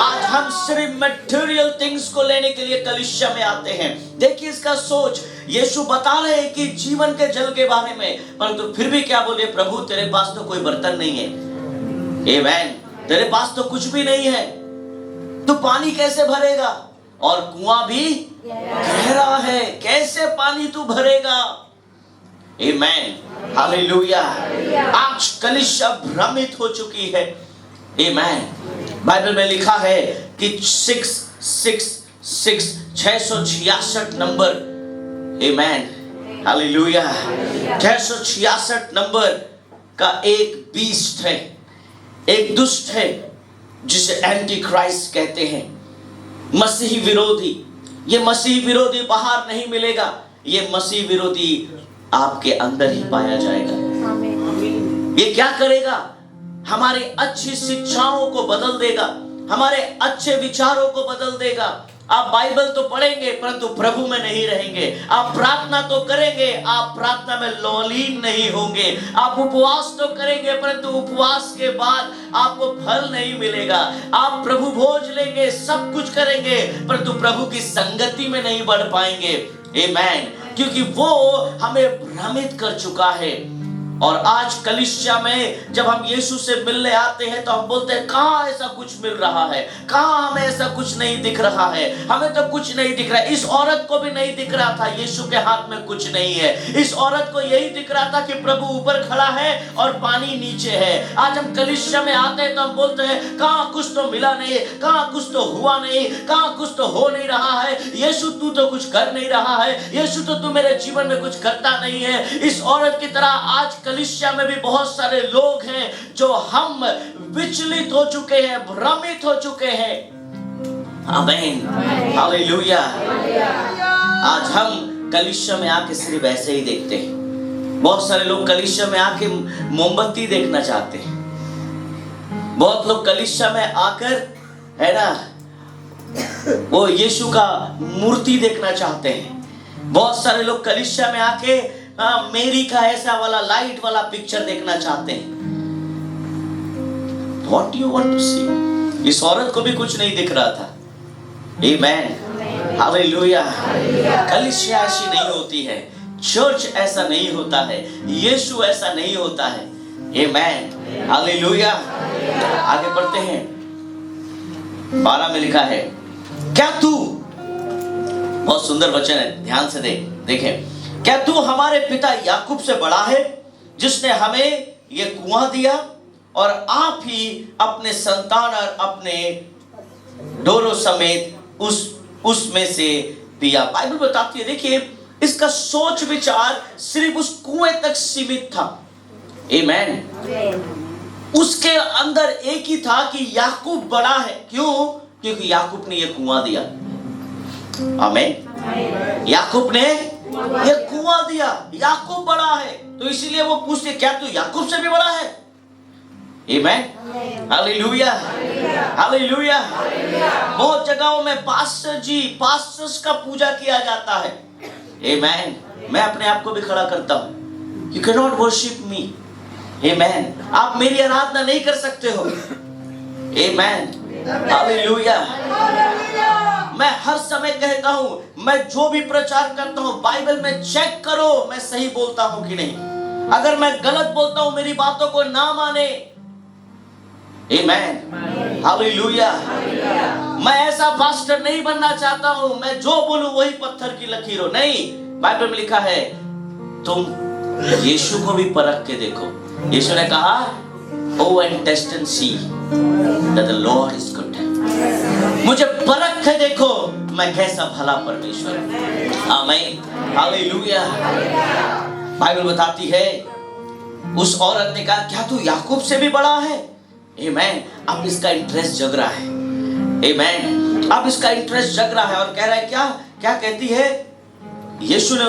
आज हम सिर्फ मटेरियल थिंग्स को लेने के लिए कलीसिया में आते हैं। देखिए इसका सोच, यीशु बता रहे हैं कि जीवन के जल के बारे में, परंतु फिर भी क्या बोले? प्रभु तेरे पास तो कोई बर्तन नहीं है, आमेन, तेरे पास तो कुछ भी नहीं है, तू पानी कैसे भरेगा? और कुआं भी गहरा है, कैसे पानी तू भरेगा? आमेन, हालेलुया। आज कलीसिया भ्रमित हो चुकी है, आमेन। बाइबल में लिखा है कि 666 नंबर, आमेन, हालेलुया, 666 नंबर का एक बीस्ट है, एक दुष्ट है, जिसे एंटी क्राइस्ट कहते हैं, मसीही विरोधी। ये मसीही विरोधी बाहर नहीं मिलेगा, ये मसीह विरोधी आपके अंदर ही पाया जाएगा। ये क्या करेगा? हमारी अच्छी शिक्षाओं को बदल देगा, हमारे अच्छे विचारों को बदल देगा। आप बाइबल तो पढ़ेंगे परंतु प्रभु में नहीं रहेंगे। आप प्रार्थना तो करेंगे, आप प्रार्थना में लौलीन नहीं होंगे। आप उपवास तो करेंगे परंतु उपवास के बाद आपको फल नहीं मिलेगा। आप प्रभु भोज लेंगे, सब कुछ करेंगे, परंतु प्रभु की संगति में नहीं बढ़ पाएंगे, आमेन, क्योंकि वो हमें भ्रमित कर चुका है। और आज कलीसिया में जब हम यीशु से मिलने आते हैं तो हम बोलते हैं कहाँ ऐसा कुछ मिल रहा है, कहाँ हमें ऐसा कुछ नहीं दिख रहा है, हमें तो कुछ नहीं दिख रहा है। इस औरत को भी नहीं दिख रहा था यीशु के हाथ में कुछ नहीं है। इस औरत को यही दिख रहा था कि प्रभु ऊपर खड़ा है और पानी नीचे है। आज हम कलीसिया में आते हैं तो हम बोलते हैं कहाँ कुछ तो मिला नहीं, कहाँ कुछ तो हुआ नहीं, कहाँ कुछ तो हो नहीं रहा है। यीशु तू तो कुछ कर नहीं रहा है, यीशु तो तू मेरे जीवन में कुछ करता नहीं है। इस औरत की तरह आज कलीसिया में भी बहुत सारे लोग हैं जो हम विचलित हो चुके हैं, भ्रमित हो चुके हैं। आमीन, हालेलुया। आज हम कलीसिया में आके सिर्फ ऐसे ही देखते हैं। बहुत सारे लोग कलीसिया में आके मोमबत्ती देखना चाहते हैं। बहुत लोग कलीसिया में आकर, है ना, वो यीशु का मूर्ति देखना चाहते हैं। बहुत सारे लोग कलीसिया में आके मेरी का ऐसा वाला लाइट वाला पिक्चर देखना चाहते हैं। What do you want to see? इस औरत को भी कुछ नहीं दिख रहा था। आमीन, हालेलुया। कलीसिया ऐसी नहीं होती है, चर्च ऐसा नहीं होता है, यीशु ऐसा नहीं होता है। आमीन, हालेलुया। आगे बढ़ते हैं। 12 में लिखा है, क्या तू, बहुत सुंदर वचन है, ध्यान से देखें। क्या तू हमारे पिता याकूब से बड़ा है, जिसने हमें ये कुआं दिया और आप ही अपने संतान और अपने ढोरों समेत उसमें से पिया। बाइबल बताती है, देखिए इसका सोच विचार सिर्फ उस कुएं तक सीमित था। आमीन। उसके अंदर एक ही था कि याकूब बड़ा है। क्यों? क्योंकि याकूब ने ये कुआं दिया। आमीन। याकूब ने ये कुआं दिया, याकूब बड़ा है, तो इसीलिए वो पूछते, क्या तू याकूब से भी बड़ा है? आमीन, हालेलुया, हालेलुया। बहुत जगहों में पास्टर्स का पूजा किया जाता है। आमीन। मैं अपने आप को भी खड़ा करता हूं। You cannot worship me. आमीन। आप मेरी आराधना नहीं कर सकते हो। आमीन, हालेलुया। मैं हर समय कहता हूं, मैं जो भी प्रचार करता हूं बाइबल में चेक करो मैं सही बोलता हूं कि नहीं। अगर मैं गलत बोलता हूं मेरी बातों को ना माने। आमीन, हालेलुया। मैं ऐसा पास्टर नहीं बनना चाहता हूं, मैं जो बोलूं वही पत्थर की लकीर हो। नहीं, बाइबल में लिखा है तुम यीशु को भी परख के देखो। यीशु ने कहा, oh and taste and see that the lord is good. मुझे परख के देखो मैं कैसा भला परमेश्वर हूं। आमीन, हालेलुया। बाइबल बताती है, उस औरत ने कहा, क्या तू याकूब से भी बड़ा है? आमीन। अब इसका इंटरेस्ट जग रहा है। आमीन। अब इसका इंटरेस्ट जग रहा है और कह रहा है, क्या कहती है? यीशु ने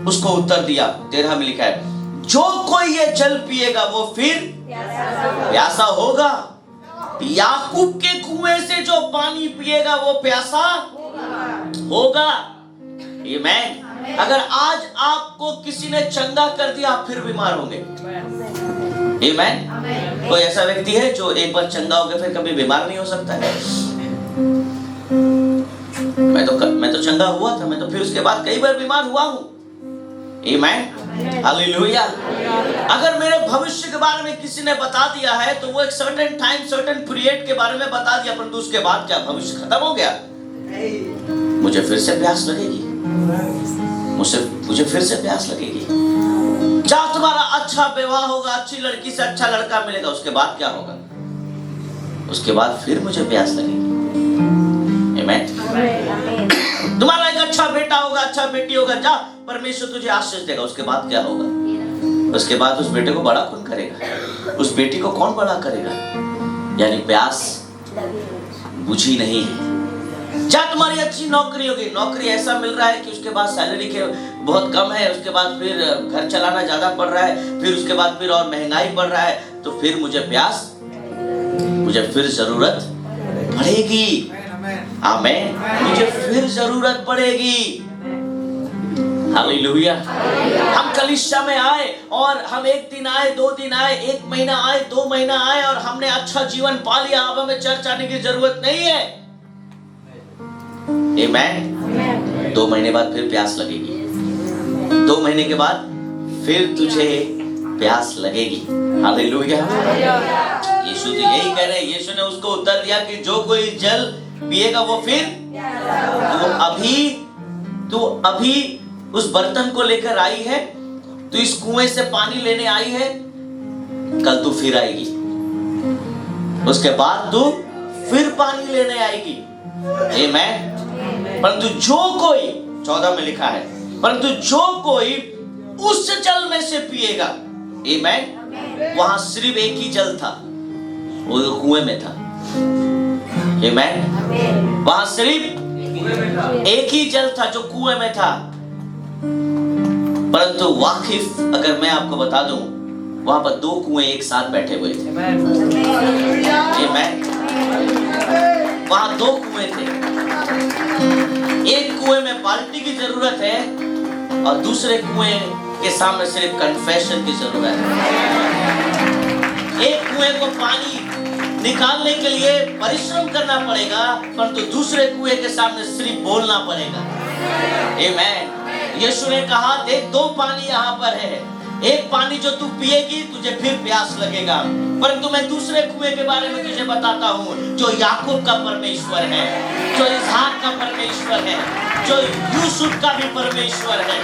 उसको उत्तर दिया, 13 में लिखा है, जो कोई ये जल पिएगा वो फिर प्यासा होगा। याकूब के कुएं से जो पानी पिएगा वो प्यासा होगा। आमीन। अगर आज आपको किसी ने चंगा कर दिया, आप फिर बीमार होंगे। आमीन। कोई ऐसा व्यक्ति है जो एक बार चंगा हो गया फिर कभी बीमार नहीं हो सकता है? मैं तो चंगा हुआ था, मैं तो फिर उसके बाद कई बार बीमार हुआ हूं। आमीन, हालेलुया। अगर मेरे भविष्य के बारे में किसी ने बता दिया है तो वो एक सर्टेन टाइम, सर्टेन पीरियड के बारे में बता दिया, परंतु उसके बाद क्या भविष्य खत्म हो गया? मुझे फिर से प्यास लगेगी, मुझे फिर से प्यास लगेगी। जब तुम्हारा अच्छा विवाह होगा, अच्छी लड़की से अच्छा लड़का मिलेगा, उसके बाद क्या होगा? उसके बाद फिर मुझे प्यास लगेगी। आमीन। तुम्हारा एक अच्छा बेटा होगा, अच्छा बेटी होगा, जा परमेश्वर तुझे आशीष देगा, उसके बाद क्या होगा? उसके बाद उस बेटे को बड़ा कौन करेगा? उस बेटी को कौन बड़ा करेगा? यानी प्यास बुझी नहीं है। क्या तुम्हारी अच्छी नौकरी होगी, नौकरी ऐसा मिल रहा है कि उसके बाद सैलरी के बहुत कम है, उसके बाद फिर घर चलाना ज्यादा पड़ रहा है, फिर उसके बाद फिर और महंगाई बढ़ रहा है, तो फिर मुझे फिर जरूरत पड़ेगी। आमीन, मुझे फिर जरूरत पड़ेगी। हालेलुया। हम कलीसिया में आए और हम एक दिन आए, 2 दिन आए, 1 महीना आए, 2 महीना आए और हमने अच्छा जीवन पा लिया, अब हमें चर्च आने की जरूरत नहीं है। आमीन। 2 महीने बाद फिर प्यास लगेगी, 2 महीने के बाद फिर तुझे प्यास लगेगी। हालेलुया। यीशु तो यही कह रहे हैं। यीशु ने उसको उत्तर दिया कि जो कोई जल पिएगा वो फिर, तू अभी उस बर्तन को लेकर आई है, तू इस कुएं से पानी लेने आई है, कल तू फिर आएगी, उसके बाद तू फिर पानी लेने आएगी। आमीन। परंतु जो कोई, 14 में लिखा है, परंतु जो कोई उस जल में से पिएगा आमेन। वहां सिर्फ एक ही जल था, वो कुएं में था। आमेन। वहां सिर्फ एक ही जल था जो कुएं में था। परंतु वाकिफ अगर मैं आपको बता दूं, वहां पर दो कुएं एक साथ बैठे हुए थे। आमेन। वहां दो कुएं थे। एक कुएं में बाल्टी की जरूरत है और दूसरे कुएं के सामने सिर्फ कन्फेशन की जरूरत है। एक कुएं को पानी निकालने के लिए परिश्रम करना पड़ेगा, परंतु दूसरे कुएं के सामने सिर्फ बोलना पड़ेगा। आमेन। यीशु ने कहा, देख दो पानी यहाँ पर है, एक पानी जो तू पिएगी तुझे फिर प्यास लगेगा, परंतु मैं दूसरे कुएं के बारे में तुझे बताता हूँ जो याकूब का परमेश्वर है, जो इसहाक का परमेश्वर है, जो यूसुफ का भी परमेश्वर है।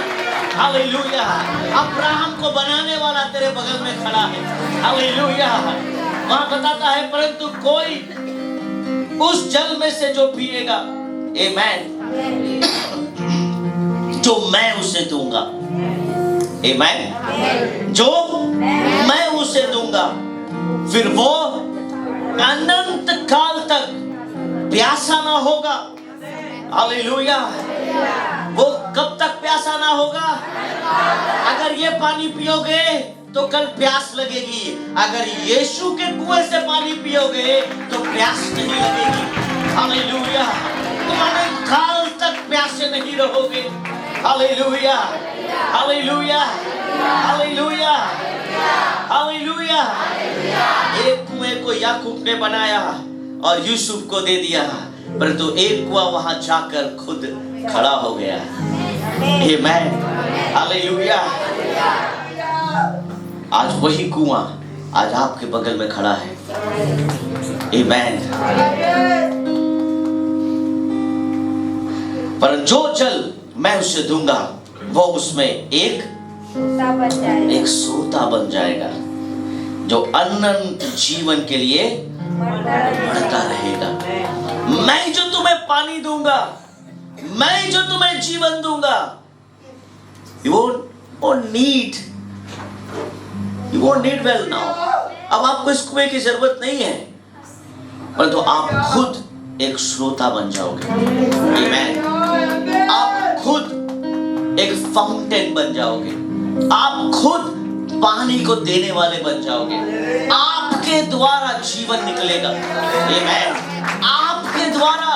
हालेलुया। अब्राहम को बनाने वाला तेरे बगल में खड़ा है। हालेलुया। वहां बताता है, परंतु कोई उस जल में से जो पिएगा, आमेन, जो मैं उसे दूंगा, आमेन, जो मैं उसे दूंगा, फिर वो अनंत काल तक प्यासा ना होगा। हालेलुया। वो कब तक प्यासा ना होगा? अगर ये पानी पियोगे तो कल प्यास लगेगी, अगर यीशु के कुएं से पानी पियोगे तो प्यास नहीं लगेगी। हालेलुया। तुम अनंत काल तक प्यासे नहीं रहोगे। हालेलुया। हालेलुया। हालेलुया। हालेलुया। एक कुएं को याकूब ने बनाया और यूसुफ को दे दिया, परंतु एक कुआं वहां जाकर खुद खड़ा हो गया। आमेन। हालेलुया। आज वही कुआं आज आपके बगल में खड़ा है। आमेन। पर जो जल मैं उसे दूंगा वो उसमें एक सोता बन जाएगा, जो अनंत जीवन के लिए बढ़ता रहेगा। मैं जो तुम्हें पानी दूंगा, मैं जो तुम्हें जीवन दूंगा, you won't need well now। अब आपको इस कुएं की जरूरत नहीं है, परंतु आप खुद एक श्रोता बन जाओगे। आमेन। आप खुद एक फाउंटेन बन जाओगे, आप खुद पानी को देने वाले बन जाओगे, आपके द्वारा जीवन निकलेगा। आमेन। आपके द्वारा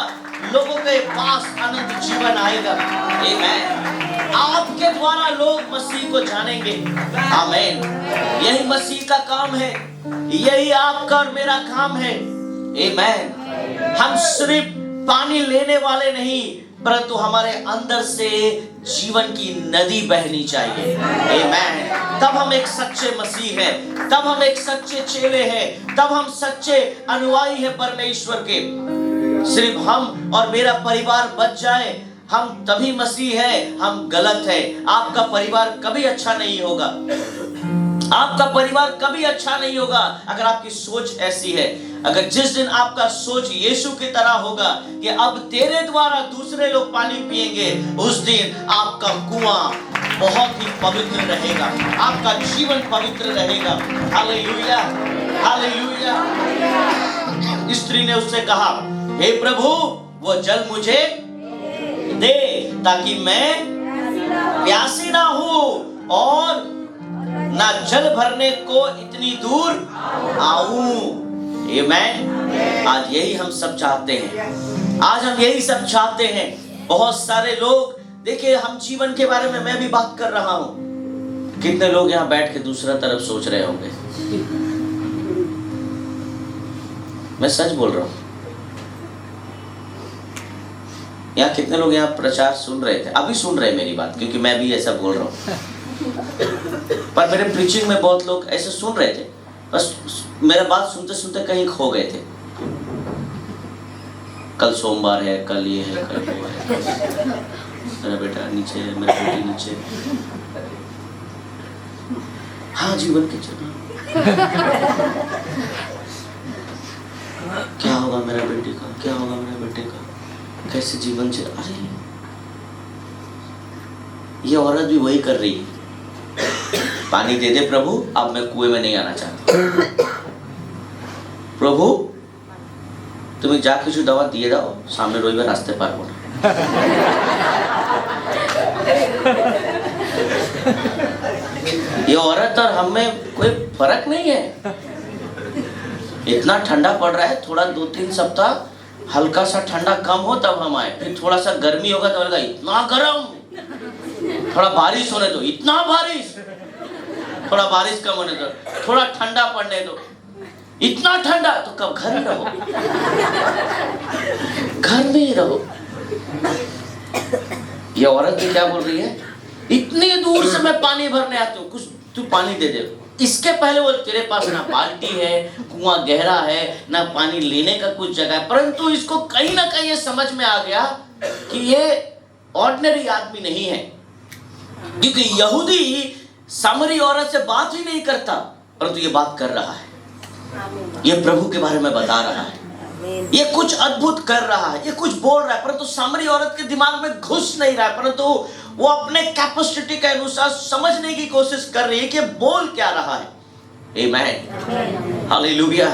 लोगों के पास अनंत जीवन आएगा। आमेन। आपके द्वारा लोग मसीह को जानेंगे। आमेन। यही मसीह का काम है, यही आपका और मेरा काम है। आमेन। हम सिर्फ पानी लेने वाले नहीं, परंतु हमारे अंदर से जीवन की नदी बहनी चाहिए। आमेन। तब हम एक सच्चे मसीह हैं, तब हम एक सच्चे चेले हैं, तब हम सच्चे अनुयायी हैं परमेश्वर के। सिर्फ हम और मेरा परिवार बच जाए, हम तभी मसीह है, हम गलत है। आपका परिवार कभी अच्छा नहीं होगा, आपका परिवार कभी अच्छा नहीं होगा अगर आपकी सोच ऐसी है। अगर जिस दिन आपका सोच यीशु की तरह होगा कि अब तेरे द्वारा दूसरे लोग पानी पिएंगे, उस दिन आपका कुआं बहुत ही पवित्र रहेगा, आपका जीवन पवित्र रहेगा। हालेलुया। हालेलुया। स्त्री ने उससे कहा, हे प्रभु, वो जल मुझे दे ताकि मैं प्यासी ना हूं और ना जल भरने को इतनी दूर आऊं। आमेन। आज यही हम सब चाहते हैं, आज हम यही सब चाहते हैं। बहुत सारे लोग, देखिए, हम जीवन के बारे में मैं भी बात कर रहा हूं, कितने लोग यहाँ बैठ के दूसरा तरफ सोच रहे होंगे। मैं सच बोल रहा हूं। यहाँ कितने लोग यहाँ प्रचार सुन रहे थे, अभी सुन रहे मेरी बात, क्योंकि मैं भी ऐसा बोल रहा हूँ। पर मेरे प्रीचिंग में बहुत लोग ऐसे सुन रहे थे, बस मेरा बात सुनते सुनते कहीं खो गए थे। कल सोमवार है, कल ये है, कल वो है, मेरा बेटा नीचे है, मेरी बेटी नीचे। हाँ, जीवन के चलना क्या होगा मेरा बेटी का, क्या होगा मेरे बेटे का, कैसे जीवन चल। अरे ये औरत भी वही कर रही है। पानी दे दे प्रभु, अब मैं कुएं में नहीं आना चाहता। प्रभु तुम्हें जा কিছু दवा दिए दाओ, सामने रोइबा रास्ते पार होना। ये औरत और हम में कोई फर्क नहीं है। इतना ठंडा पड़ रहा है, थोड़ा 2-3 सप्ताह हल्का सा ठंडा कम हो तब हम आए, फिर थोड़ा सा गर्मी होगा तो लगा इतना गर्म, थोड़ा बारिश होने दो, इतना बारिश, थोड़ा बारिश कम होने दो, थोड़ा ठंडा पड़ने दो, इतना ठंडा, तो कब घर में रहो, घर में ही रहो। ये औरत भी क्या बोल रही है, इतनी दूर से मैं पानी भरने आती हूँ, कुछ तू पानी दे दे। इसके पहले वो तेरे पास ना बाल्टी है, कुआं गहरा है, ना पानी लेने का कुछ जगह है, परंतु इसको कहीं ना कहीं ये समझ में आ गया कि ये ऑर्डिनरी आदमी नहीं है, क्योंकि यहूदी सामरी औरत से बात ही नहीं करता, परंतु ये बात कर रहा है, ये प्रभु के बारे में बता रहा है, ये कुछ अद्भुत कर रहा है, ये कुछ बोल रहा है, परंतु सामरी औरत के दिमाग में घुस नहीं रहा है, परंतु वो अपने कैपेसिटी के अनुसार समझने की कोशिश कर रही है कि बोल क्या रहा है। आमेन, हालेलुया।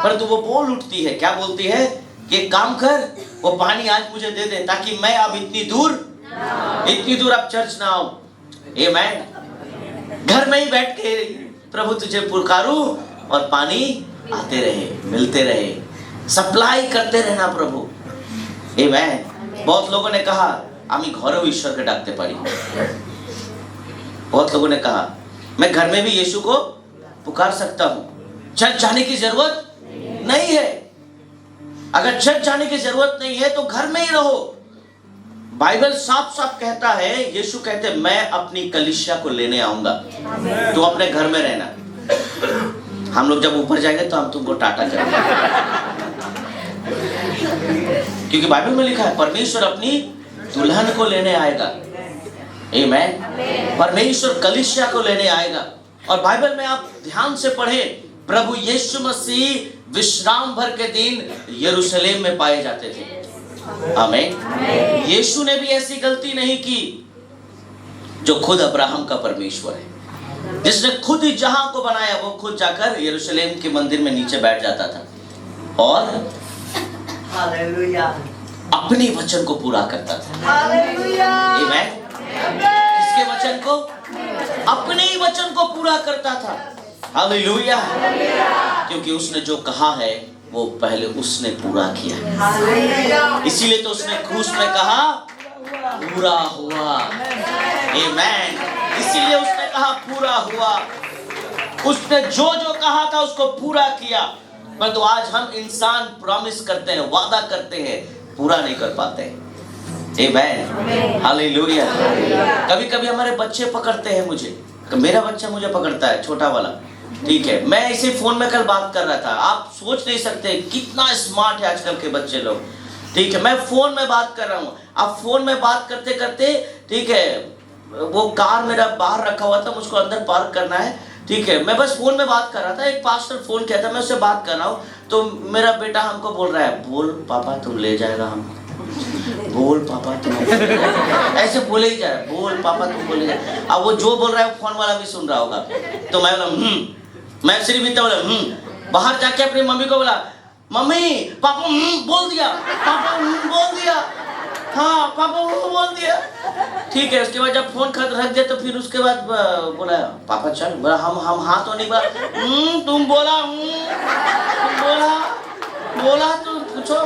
परंतु वो बोल उठती है, क्या बोलती है कि काम कर, वो पानी आज मुझे दे दे, ताकि मैं अब इतनी दूर अब चर्च ना आऊं। आमेन, घर में ही बैठ के प्रभु तुझे पुकारूं और पानी आते रहे, मिलते रहे, सप्लाई करते रहना प्रभु। आमेन। बहुत लोगों ने कहा আমি ঘরেও ঈশ্বরকে ডাকতে পারি। बहुत लोगों ने कहा मैं घर में भी यीशु को पुकार सकता हूँ, चर्च जाने की जरूरत नहीं है। अगर चर्च जाने की जरूरत नहीं है तो घर में ही रहो। बाइबल साफ साफ कहता है, यीशु कहते मैं अपनी कलीसिया को लेने आऊंगा, तो अपने घर में रहना। हम लोग जब ऊपर जाएंगे तो हम तुमको टाटा करेंगे, क्योंकि बाइबल में लिखा है परमेश्वर अपनी दुल्हन को लेने आएगा। आमेन। परमेश्वर कलीसिया को लेने आएगा। और बाइबल में आप ध्यान से पढ़े, प्रभु यीशु मसीह विश्राम भर के दिन यरूशलेम में पाए जाते थे। आमीन। यीशु ने भी ऐसी गलती नहीं की, जो खुद अब्राहम का परमेश्वर है, जिसने खुद ही जहां को बनाया, वो खुद जाकर यरूशलेम के मंदिर में नीचे बैठ जाता था और हालेलुया अपने वचन को पूरा करता था। हालेलुया। आमीन। किसके वचन को? अपने ही वचन को पूरा करता था। हालेलुया। क्योंकि उसने जो कहा है वो पहले उसने पूरा किया। हालेलुया। इसीलिए तो उसने क्रूस में कहा पूरा हुआ। आमीन। इसीलिए उसने कहा पूरा हुआ। उसने जो जो कहा था उसको पूरा किया। परंतु आज हम इंसान प्रॉमिस करते हैं, वादा करते हैं, पूरा नहीं कर पाते। आमीन, हालेलुया। कभी कभी हमारे बच्चे पकड़ते हैं मुझे, मेरा बच्चा मुझे पकड़ता है, छोटा वाला, ठीक है। मैं इसी फोन में कल बात कर रहा था, आप सोच नहीं सकते कितना स्मार्ट है आजकल के बच्चे लोग, ठीक है। मैं फोन में बात कर रहा हूँ, अब फोन में बात करते करते, ठीक है, वो कार मेरा बाहर रखा हुआ था, मुझको अंदर पार्क करना है, ठीक है। मैं बस फोन में बात कर रहा था, एक पास्टर फोन किया था, मैं उससे बात कर रहा हूँ, तो मेरा बेटा हमको बोल रहा है, बोल पापा तुम ले जाएगा हमको, बोल पापा तुम, ऐसे बोले ही जा रहा है, बोल पापा तुम बोले जा। अब वो जो बोल रहा है फोन वाला भी सुन रहा होगा, तो मैं बोला मैं सिर्फ इतना बोला बाहर जाके अपनी मम्मी को बोला, मम्मी पापा बोल दिया, पापा बोल दिया, हाँ पापा बोल दिया, ठीक है। उसके बाद जब फोन रख दिया तो फिर उसके बाद बोला पापा चल, बोला हम हाँ तो नहीं बोला, तुम बोला, तुम बोला तो पूछो,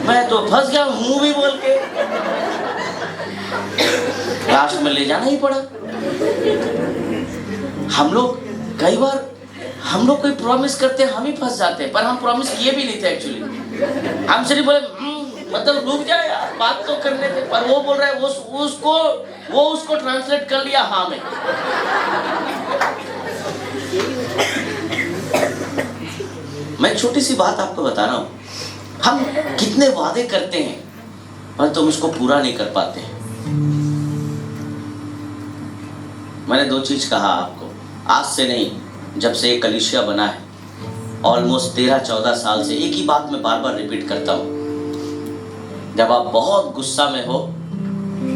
मैं तो फंस गया मुंह भी बोल के, लास्ट में ले जाना ही पड़ा। हम लोग कई बार हम लोग कोई प्रॉमिस करते हैं, हम ही फंस जाते हैं, पर हम प्रॉमिस किए भी नहीं थे एक्चुअली। हम सिर्फ बोले मतलब रुक जाए यार, बात तो करने थे, पर वो बोल रहा है वो उसको ट्रांसलेट कर लिया हाँ में। मैं छोटी सी बात आपको बता रहा हूँ, हम कितने वादे करते हैं पर तुम उसको पूरा नहीं कर पाते। मैंने 2 चीज कहा आपको, आज से नहीं, जब से एक कलीसिया बना है, ऑलमोस्ट 13-14 साल से एक ही बात मैं बार बार रिपीट करता हूँ। जब आप बहुत गुस्सा में हो,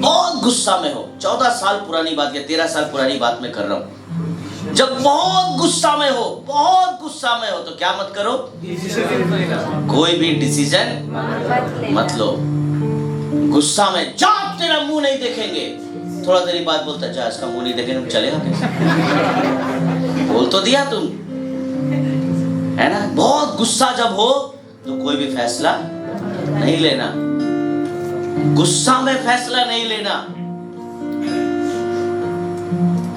बहुत गुस्सा में हो, 14 साल पुरानी बात या 13 साल पुरानी बात मैं कर रहा हूँ। जब बहुत गुस्सा में हो, बहुत गुस्सा में हो तो क्या मत करो, कोई भी डिसीजन मत लो। गुस्सा में जा तेरा मुंह नहीं देखेंगे, थोड़ा देर बाद बोलता जा इसका मुंह नहीं देखेंगे, चलेगा कैसे? बोल तो दिया तुम, है ना। बहुत गुस्सा जब हो तो कोई भी फैसला नहीं लेना, गुस्सा में फैसला नहीं लेना।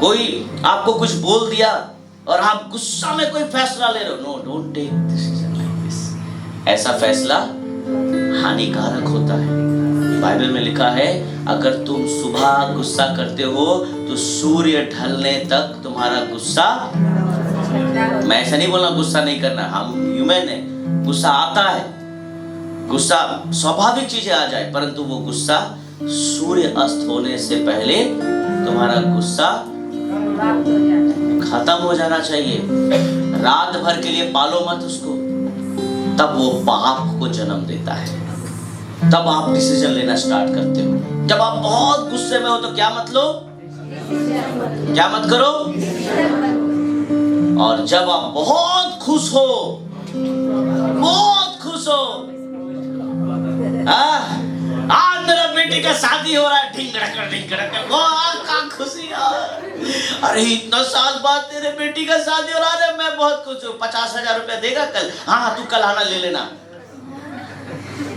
कोई आपको कुछ बोल दिया और आप गुस्सा में कोई फैसला ले रहे हो, no, don't take decision like this. ऐसा फैसला हानिकारक होता है। बाइबल में लिखा है अगर तुम सुबह गुस्सा करते हो तो सूर्य ढलने तक तुम्हारा गुस्सा, मैं ऐसा नहीं बोलना गुस्सा नहीं करना, हम ह्यूमन है, गुस्सा आता है, गुस्सा स्वाभाविक चीजें आ जाए, परंतु वो गुस्सा सूर्य अस्त होने से पहले तुम्हारा गुस्सा खत्म हो जाना चाहिए। रात भर के लिए पालो मत उसको, तब वो पाप को जन्म देता है। तब आप डिसीजन लेना स्टार्ट करते हो। जब आप बहुत गुस्से में हो तो क्या मत लो, क्या मत करो। और जब आप बहुत खुश हो, बहुत खुश हो, आज मेरा बेटी का शादी हो रहा है, ढिंगड़कर क्या खुशी यार। अरे इतना साल बाद तेरे बेटी का शादी हो रहा है, मैं बहुत खुश हूँ। 50,000 रुपया देगा कल? हाँ तू कल आना ले लेना।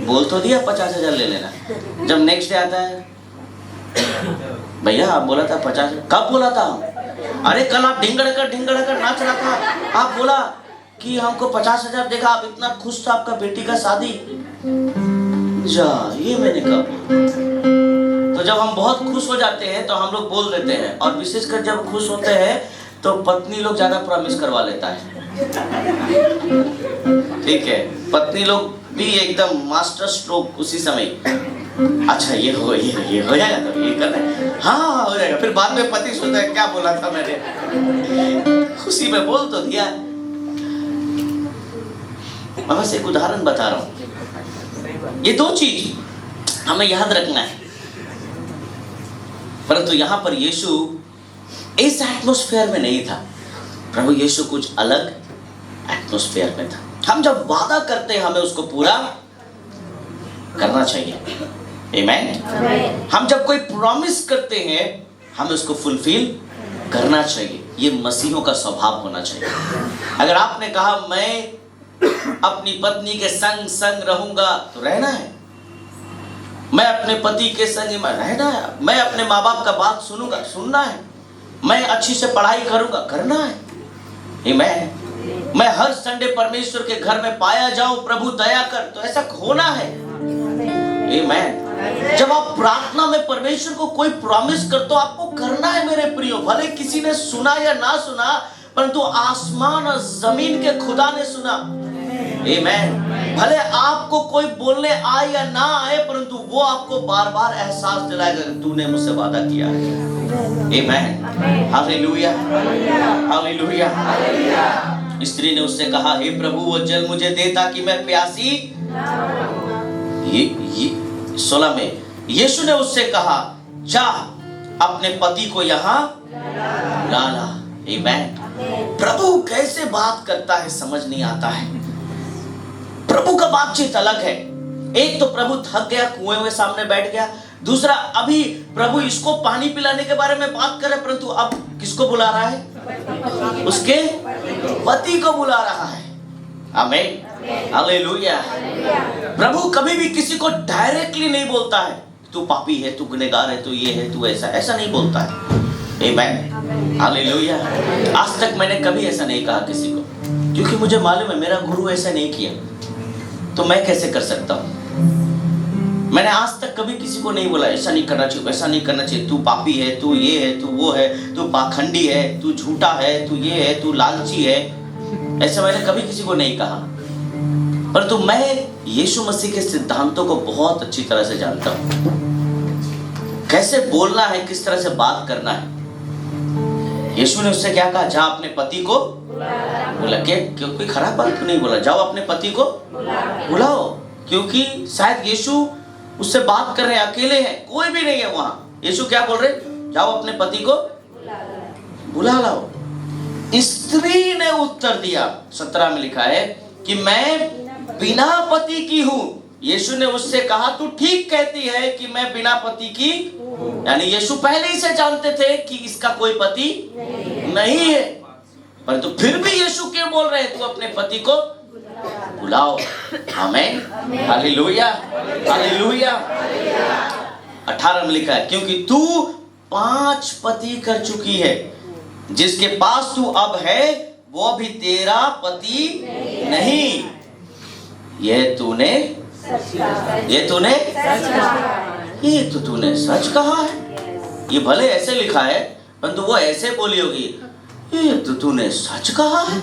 बोल तो दिया 50,000 ले लेना। जब नेक्स्ट डे आता है, भैया आप बोला था 50, कब बोला था? अरे कल आप ढिंगड़कर नाच रहा था, आप बोला कि हमको 50,000 देगा, आप इतना खुश था, आपका बेटी का शादी। जा ये मैंने कब। तो जब हम बहुत खुश हो जाते हैं तो हम लोग बोल देते हैं, और विशेषकर जब खुश होते हैं तो पत्नी लोग ज्यादा प्रॉमिस करवा लेता है। ठीक है, पत्नी लोग भी एकदम मास्टर स्ट्रोक उसी समय, अच्छा ये हो जाएगा तो ये करना है, हाँ हो जाएगा। फिर बाद में पति सोचता है क्या बोला था मैंने, खुशी में बोल तो दिया। मैं बस एक उदाहरण बता रहा हूँ। ये दो चीज हमें याद रखना है। परंतु यहां पर यीशु इस एटमॉस्फेयर में नहीं था, प्रभु यीशु कुछ अलग एटमॉस्फेयर में था। हम जब वादा करते हैं हमें उसको पूरा करना चाहिए। आमीन। हम जब कोई प्रॉमिस करते हैं हमें उसको फुलफिल करना चाहिए। ये मसीहों का स्वभाव होना चाहिए। अगर आपने कहा मैं अपनी पत्नी के संग संग रहूंगा तो रहना है, मैं अपने पति के संग में रहना है, मैं अपने माँ बाप का बात सुनूंगा, सुनना है, मैं अच्छी से पढ़ाई करूंगा, करना है। मैं हर संडे परमेश्वर के घर में पाया जाऊं, प्रभु दया कर, तो ऐसा होना है। आमीन। जब आप प्रार्थना में परमेश्वर को कोई प्रॉमिस करते हो आपको करना है मेरे प्रियो। भले किसी ने सुना या ना सुना, परंतु आसमान और जमीन के खुदा ने सुना। आमीन। भले आपको कोई बोलने आए या ना आए, परंतु वो आपको बार बार एहसास दिलाएगा कि तूने मुझसे वादा किया है। आमीन। Hallelujah, hallelujah. स्त्री ने उससे कहा, हे प्रभु वो जल मुझे दे ताकि मैं प्यासी। ये 16 में यीशु ने उससे कहा, जा अपने पति को यहाँ ला। आमीन। प्रभु कैसे बात करता है समझ नहीं आता है। प्रभु का बातचीत अलग है। एक तो प्रभु थक गया, कुएं में सामने बैठ गया। दूसरा, अभी प्रभु इसको पानी पिलाने के बारे में बात कर रहे, परंतु अब किसको बुला रहा है? उसके पति को बुला रहा है। आमीन, हालेलुया। प्रभु कभी भी किसी को डायरेक्टली नहीं बोलता है तू पापी है, तू गुनहगार है, तू ये है, तू ऐसा नहीं बोलता है। आमीन, हालेलुया। आज तक मैंने कभी ऐसा नहीं कहा किसी को, क्योंकि मुझे मालूम है मेरा गुरु ऐसा नहीं किया, तो मैं कैसे कर सकता हूँ। मैंने आज तक कभी किसी को नहीं बोला ऐसा नहीं करना चाहिए, वैसा नहीं करना चाहिए, तू पापी है, तू ये है, तू वो है, तू पाखंडी है, तू झूठा है, तू ये है, तू लालची है। ऐसा मैंने कभी किसी को नहीं कहा। परंतु मैं यीशु मसीह के सिद्धांतों को बहुत अच्छी तरह से जानता हूँ, कैसे बोलना है, किस तरह से बात करना है। यीशु ने उससे क्या कहा? जा अपने पति को बुला के, क्योंकि खराब बात नहीं बोला, जाओ अपने पति को बुलाओ, क्योंकि शायद यीशु उससे बात कर रहे हैं, अकेले हैं, कोई भी नहीं है वहां। यीशु क्या बोल रहे? जाओ अपने पति को बुला लाओ। स्त्री ने उत्तर दिया, 17 में लिखा है कि मैं बिना पति की हूं। यीशु ने उससे कहा तू ठीक कहती है कि मैं बिना पति की, यानी यीशु पहले ही से जानते थे कि इसका कोई पति नहीं है, परंतु फिर भी यीशु क्यों बोल रहे हैं तू अपने पति को बुलाओ। आमीन, हालेलुया, हालेलुया। 18 में लिखा है क्योंकि तू 5 पति कर चुकी है, जिसके पास तू अब है वो भी तेरा पति नहीं। ये तो तूने सच कहा है। ये भले ऐसे लिखा है परंतु वो ऐसे बोली होगी, ये तो तूने सच कहा है।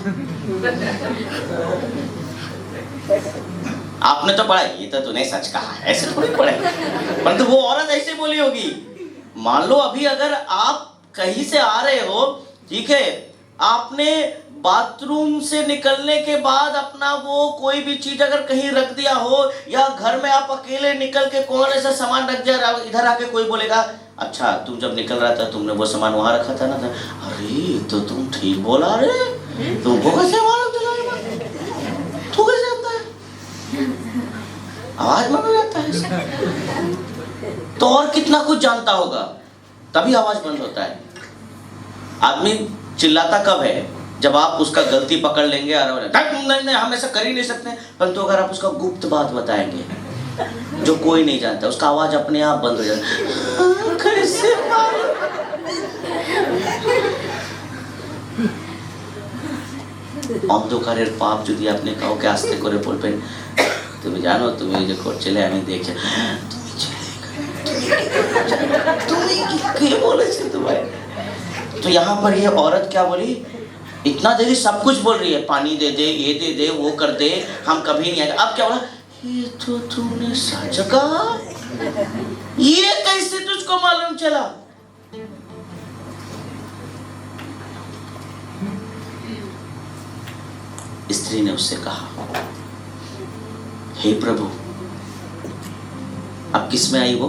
आपने तो पढ़ा ये तो तूने सच कहा है, ऐसे थोड़ी पढ़े, परंतु वो औरत ऐसे बोली होगी। मान लो अभी अगर आप कहीं से आ रहे हो, ठीक है, आपने बाथरूम से निकलने के बाद अपना वो कोई भी चीज अगर कहीं रख दिया हो, या घर में आप अकेले निकल के कोने से सामान रख दिया, इधर आके कोई बोलेगा अच्छा तुम जब निकल रहा था तुमने वो सामान वहां रखा था ना। अरे तो तुम ठीक बोला रे, तुमको कैसे मालूम चला, तू कैसे जानता है, आवाज बंद हो जाता है। तो और कितना कुछ जानता होगा, तभी आवाज बंद होता है। आदमी चिल्लाता कब है, जब आप उसका गलती पकड़ लेंगे और नहीं हम ऐसा कर ही नहीं सकते, परंतु अगर आप उसका गुप्त बात बताएंगे जो कोई नहीं जानता, उसका आवाज अपने आप बंद हो जाता है। कैसे অন্ধকারের পাপ যদি আপনি কাউকে আস্তে করে বলবেন তুমি জানো তুমি এই যে করছিলে আমি দেখছি, তুমি কি বলেছে তোমায়। तो यहाँ पर ये औरत क्या बोली, इतना देरी सब कुछ बोल रही है, पानी दे दे, ये दे दे, वो कर दे, हम कभी नहीं आएंगे। अब क्या बोला, ये तो तूने सच कहा, ये कैसे तुझको मालूम चला। स्त्री ने उससे कहा हे प्रभु, अब किस में आई वो,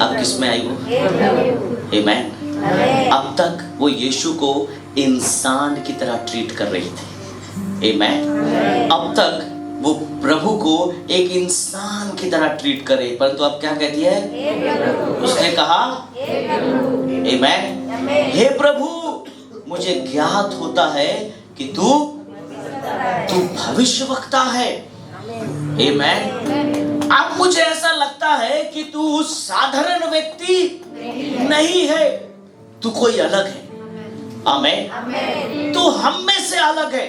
अब किस में आई वो, आमीन। अब तक वो यीशु को इंसान की तरह ट्रीट कर रही थी, आमीन। अब तक वो प्रभु को एक इंसान की तरह ट्रीट कर रही, परंतु अब क्या कहती है, उसने कहा आमीन, हे प्रभु मुझे ज्ञात होता है कि तू भविष्यवक्ता है, आमीन। अब मुझे ऐसा लगता है कि तू साधारण व्यक्ति नहीं है, तू कोई अलग है, आमीन। तू हम में से अलग है,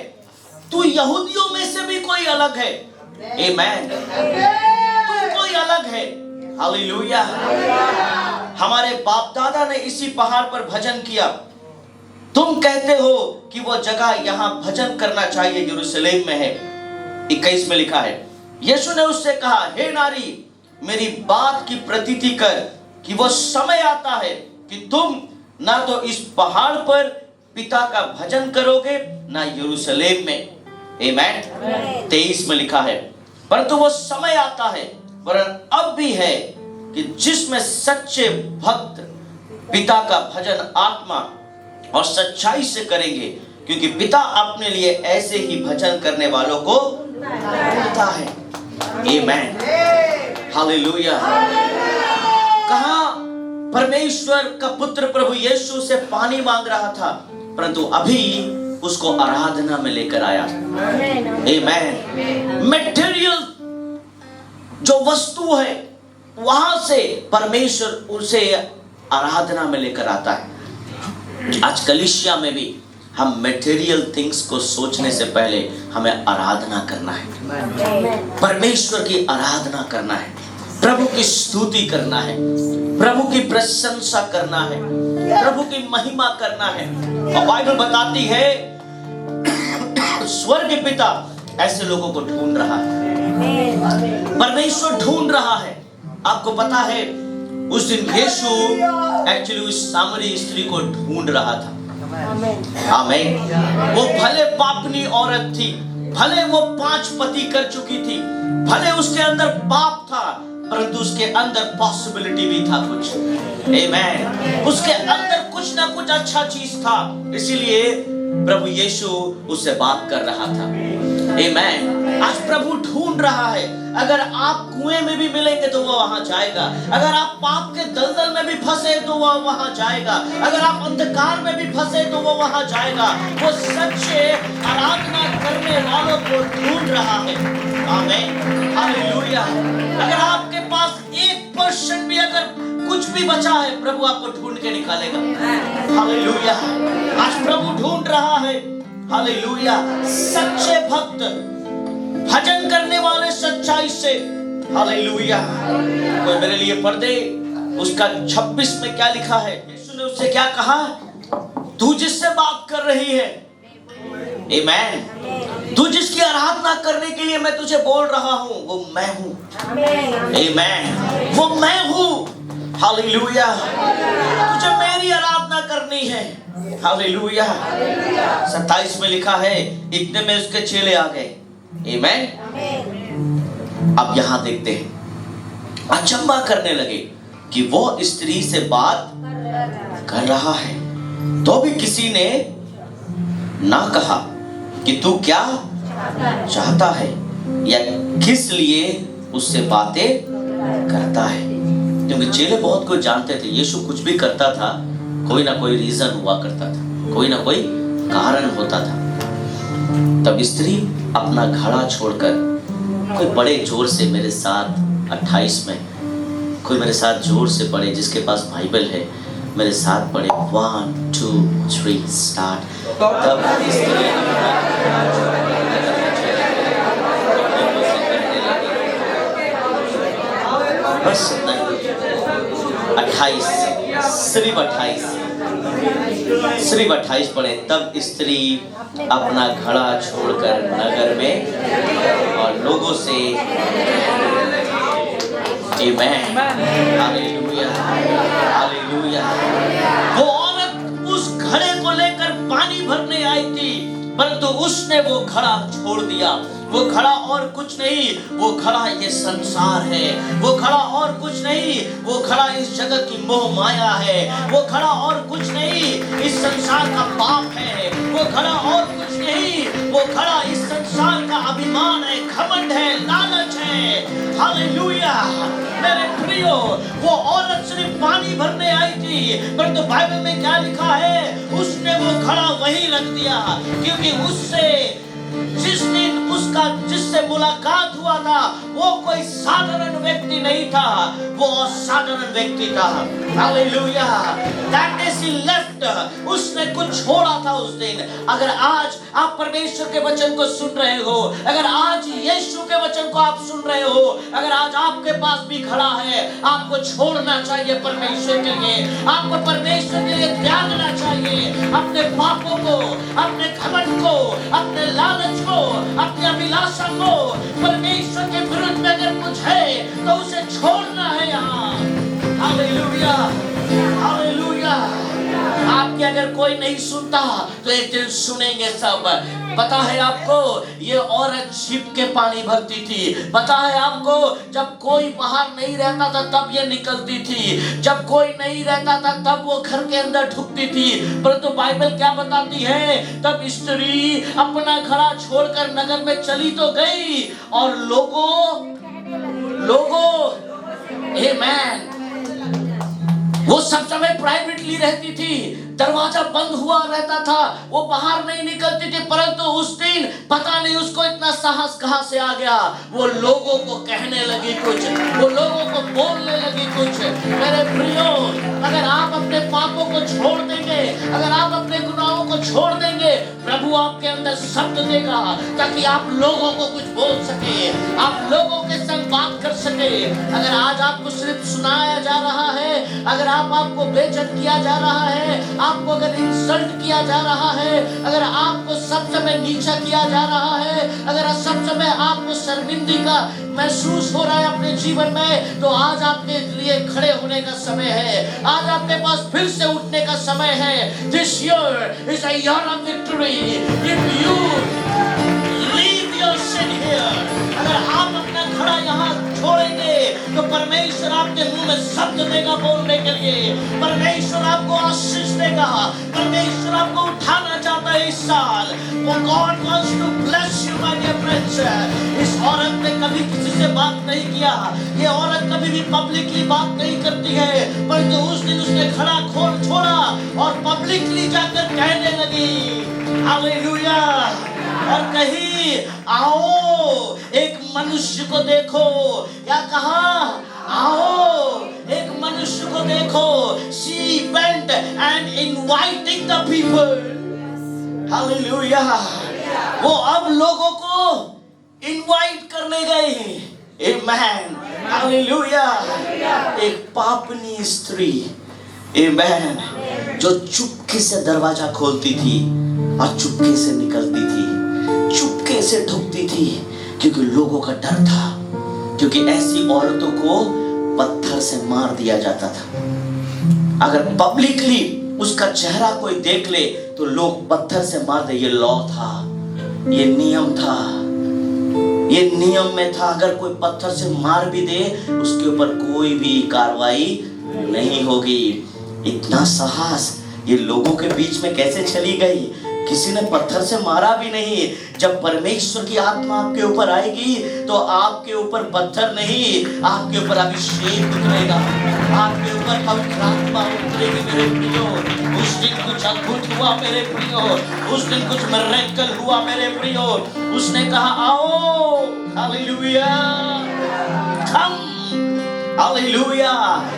तू यहूदियों में से भी कोई अलग है, आमीन। तू कोई अलग है, हालेलुया। हमारे बाप दादा ने इसी पहाड़ पर भजन किया। तुम कहते हो कि वो जगह यहाँ भजन करना चाहिए यरूशलेम में है। 21 में लिखा है, यीशु ने उससे कहा हे नारी, मेरी बात की प्रतीति कर कि वो समय आता है कि तुम ना तो इस पहाड़ पर पिता का भजन करोगे ना यरूशलेम में, आमीन। 23 में लिखा है, परंतु वो समय आता है, वरन अब भी है कि जिसमें सच्चे भक्त पिता का भजन आत्मा और सच्चाई से करेंगे, क्योंकि पिता अपने लिए ऐसे ही भजन करने वालों को ढूंढता है, आमीन, हालेलुया। कहाँ परमेश्वर का पुत्र प्रभु यीशु से पानी मांग रहा था, परंतु अभी उसको आराधना में लेकर आया, आमीन। मटेरियल जो वस्तु है वहां से परमेश्वर उसे आराधना में लेकर आता है। आज कलीसिया में भी हम मटेरियल थिंग्स को सोचने से पहले हमें आराधना करना है, परमेश्वर की आराधना करना है, प्रभु की स्तुति करना है, प्रभु की प्रशंसा करना है, प्रभु की महिमा करना है। और बाइबल बताती है स्वर्ग पिता ऐसे लोगों को ढूंढ रहा है, परमेश्वर ढूंढ रहा है। आपको पता है उस दिन यीशु एक्चुअली उस सामरी स्त्री को ढूंढ रहा था, आमीन। वो भले पापनी औरत थी, भले वो 5 पति कर चुकी थी, भले उसके अंदर पाप था, परंतु उसके अंदर पॉसिबिलिटी भी था कुछ, आमेन। उसके अंदर कुछ ना कुछ अच्छा चीज था, इसीलिए प्रभु यीशु उससे बात कर रहा था। आमेन। आज प्रभु ढूंढ रहा है। अगर आप कुएं में भी मिलेंगे तो वो वहां जाएगा, अगर आप पाप के दलदल में भी फंसे तो वो वहां जाएगा, अगर आप अंधकार में भी फंसे तो वो वहां जाएगा। वो सच्चे आराधना करने वालों को ढूंढ रहा है। आमीन, हालेलुया। अगर आपके पास 1% भी अगर कुछ भी बचा है, प्रभु आपको ढूंढ के निकालेगा। हालेलुया। आज प्रभु ढूंढ रहा है। हालेलुया। सच्चे भक्त भजन करने वाले सच्चाई से। हालेलुया। कोई मेरे लिए पढ़ दे उसका 26 में क्या लिखा है। यीशु ने उससे क्या कहा, तू जिससे बात कर रही है, आमीन, तू जिसकी आराधना करने के लिए मैं तुझे बोल रहा हूं, वो मैं हूं। आमीन, वो मैं हूं। हालेलुया। तुझे मेरी आराधना करनी है। हालेलुया। 27 में लिखा है, इतने में उसके चेले आ गए। आमीन। अब यहां देखते हैं, अचंभा करने लगे कि वो स्त्री से बात कर रहा है, तो भी किसी ने ना कहा कि तू क्या चाहता है या किस लिए उससे बातें करता है। क्योंकि चेले बहुत कुछ जानते थे। यीशु कुछ भी करता था, कोई ना कोई रीजन हुआ करता था, कोई ना कोई कारण होता था। तब स्त्री अपना घड़ा छोड़कर, कोई बड़े जोर से मेरे साथ 28 में, कोई मेरे साथ जोर से पढ़े, जिसके पास बाइबल है मेरे साथ पढ़े। 1 2 3 स्टार्ट। तब स्त्री बस 28 सिर्फ 28 पढ़े। तब स्त्री अपना घड़ा छोड़कर नगर में और लोगों से, आमीन, हालेलुया, हालेलुया। वो औरत उस घड़े को लेकर पानी भरने आई थी, परंतु उसने वो घड़ा छोड़ दिया। वो घड़ा और कुछ नहीं, वो घड़ा ये संसार है। वो घड़ा और कुछ नहीं, वो घड़ा इस जगत की मोह माया है। वो घड़ा और कुछ नहीं, इस संसार का पाप है। वो घड़ा और कुछ नहीं, वो घड़ा इस संसार का अभिमान है, घमंड है, लालच है। हालेलुया। मेरे प्रियो, वो औरत सिर्फ पानी भरने आई थी, परंतु बाइबल में क्या लिखा है, उसने वो घड़ा वहीं रख दिया, क्योंकि उससे जिस दिन उसका जिससे मुलाकात हुआ था वो कोई साधारण व्यक्ति नहीं था, वो असाधारण व्यक्ति था। Hallelujah. That day she left, उसने कुछ छोड़ा था उस दिन। अगर आज आप परमेश्वर के वचन को सुन रहे हो, अगर आज यीशु के वचन को आप सुन रहे हो, अगर आज आपके पास भी घड़ा है, आपको छोड़ना चाहिए परमेश्वर के लिए। आपको परमेश्वर के लिए त्यागना चाहिए अपने पापों को, अपने घमंड को, अपने लालच को, अपनी अभिलाषा को। परमेश्वर के विरुद्ध में अगर कुछ है तो उसे छोड़ना है यहाँ। Hallelujah, hallelujah. आपके अगर कोई नहीं सुनता तो एक दिन सुनेंगे सब। पता है आपको, ये औरत छिप के पानी भरती थी। पता है आपको, जब कोई बाहर नहीं रहता था तब ये निकलती थी, जब कोई नहीं रहता था तब वो घर के अंदर ढुकती थी। परंतु बाइबल क्या बताती है, तब स्त्री अपना घड़ा छोड़कर नगर में चली तो गई और लोगों आमेन, वो सब समय प्राइवेटली रहती थी, दरवाजा बंद हुआ रहता था, वो बाहर नहीं निकलती थी। परंतु उस दिन पता नहीं उसको इतना साहस कहां से आ गया, वो लोगों को कहने लगी कुछ, वो लोगों को बोलने लगी कुछ। मेरे प्रियो, अगर आप अपने पापों को छोड़ देंगे, अगर आप अपने गुनाहों को छोड़ देंगे, प्रभु आपके अंदर शब्द देगा ताकि आप लोगों को कुछ बोल सके, आप लोगों के संग बात कर सके। अगर आज आपको सिर्फ सुनाया जा रहा है, अगर आपको बेइज्जत किया जा रहा है, आपको अगर इंसल्ट किया जा रहा है, अगर आपको सब समय नीचा किया जा रहा है, अगर सब समय आपको शर्मिंदगी का महसूस हो रहा है अपने जीवन में, तो आज आपके लिए खड़े होने का समय है। आज आपके पास फिर से उठने का समय है। This year is a year of victory. If you leave your sin here, अगर आप अपना खड़ा यहाँ छोड़ेंगे तो परमेश्वर आपके मुंह में शब्द देगा बोलने के लिए। परमेश्वर आपको आशीष देगा। परमेश्वर आपको उठाना चाहता है इस साल। God wants to bless you my dear friends। इस औरत ने कभी किसी से बात नहीं किया। ये औरत कभी भी पब्लिकली बात नहीं करती है, परंतु उस दिन उसने खड़ा खोल छोड़ा और पब्लिकली जाकर कहने लगी हालेलुया। और कही आओ एक मनुष्य को देखो। क्या कहा? आओ एक मनुष्य को देखो। She went and inviting the people। Hallelujah. वो अब लोगों को इनवाइट करने गई। आमेन। हालेलुया। एक पापनी स्त्री, आमेन, जो चुपके से दरवाजा खोलती थी और चुपके से निकलती थी, चुपके से ढुकती थी, क्योंकि लोगों का डर था। क्योंकि ऐसी औरतों को पत्थर से मार दिया जाता था। अगर पब्लिकली उसका चेहरा कोई देख ले तो लोग पत्थर से मार दे। ये लॉ था, ये नियम था, ये नियम में था। अगर कोई पत्थर से मार भी दे उसके ऊपर कोई भी कार्रवाई नहीं होगी। इतना साहस ये लोगों के बीच में कैसे चली गई? किसी ने पत्थर से मारा भी नहीं। जब परमेश्वर की आत्मा आपके ऊपर आएगी तो आपके ऊपर पत्थर नहीं, आपके ऊपर अभिषेक उतरेगा, आपके ऊपर पवित्र आत्मा उतरेगी मेरे प्रियो। उस दिन कुछ अद्भुत हुआ मेरे प्रियो, उस दिन कुछ मिरेकल हुआ मेरे प्रियो। उसने कहा आओ, hallelujah, come, hallelujah।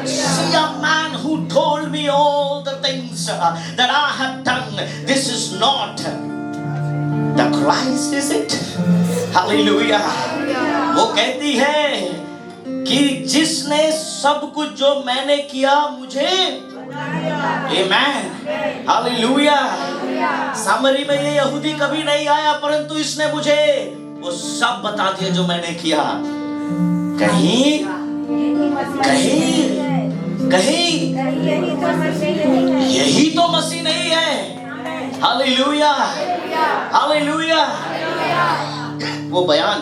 See a man who told me all the things that I have done. This is not the Christ, is it? Hallelujah। वो कहती है कि जिसने सब कुछ जो मैंने किया मुझे, आमेन, हालेलुया। समरी में ये यहूदी कभी नहीं आया, परंतु इसने मुझे वो सब बता दिया जो मैंने किया। कहीं यही तो मसीह नहीं है। Hallelujah, hallelujah. वो बयान,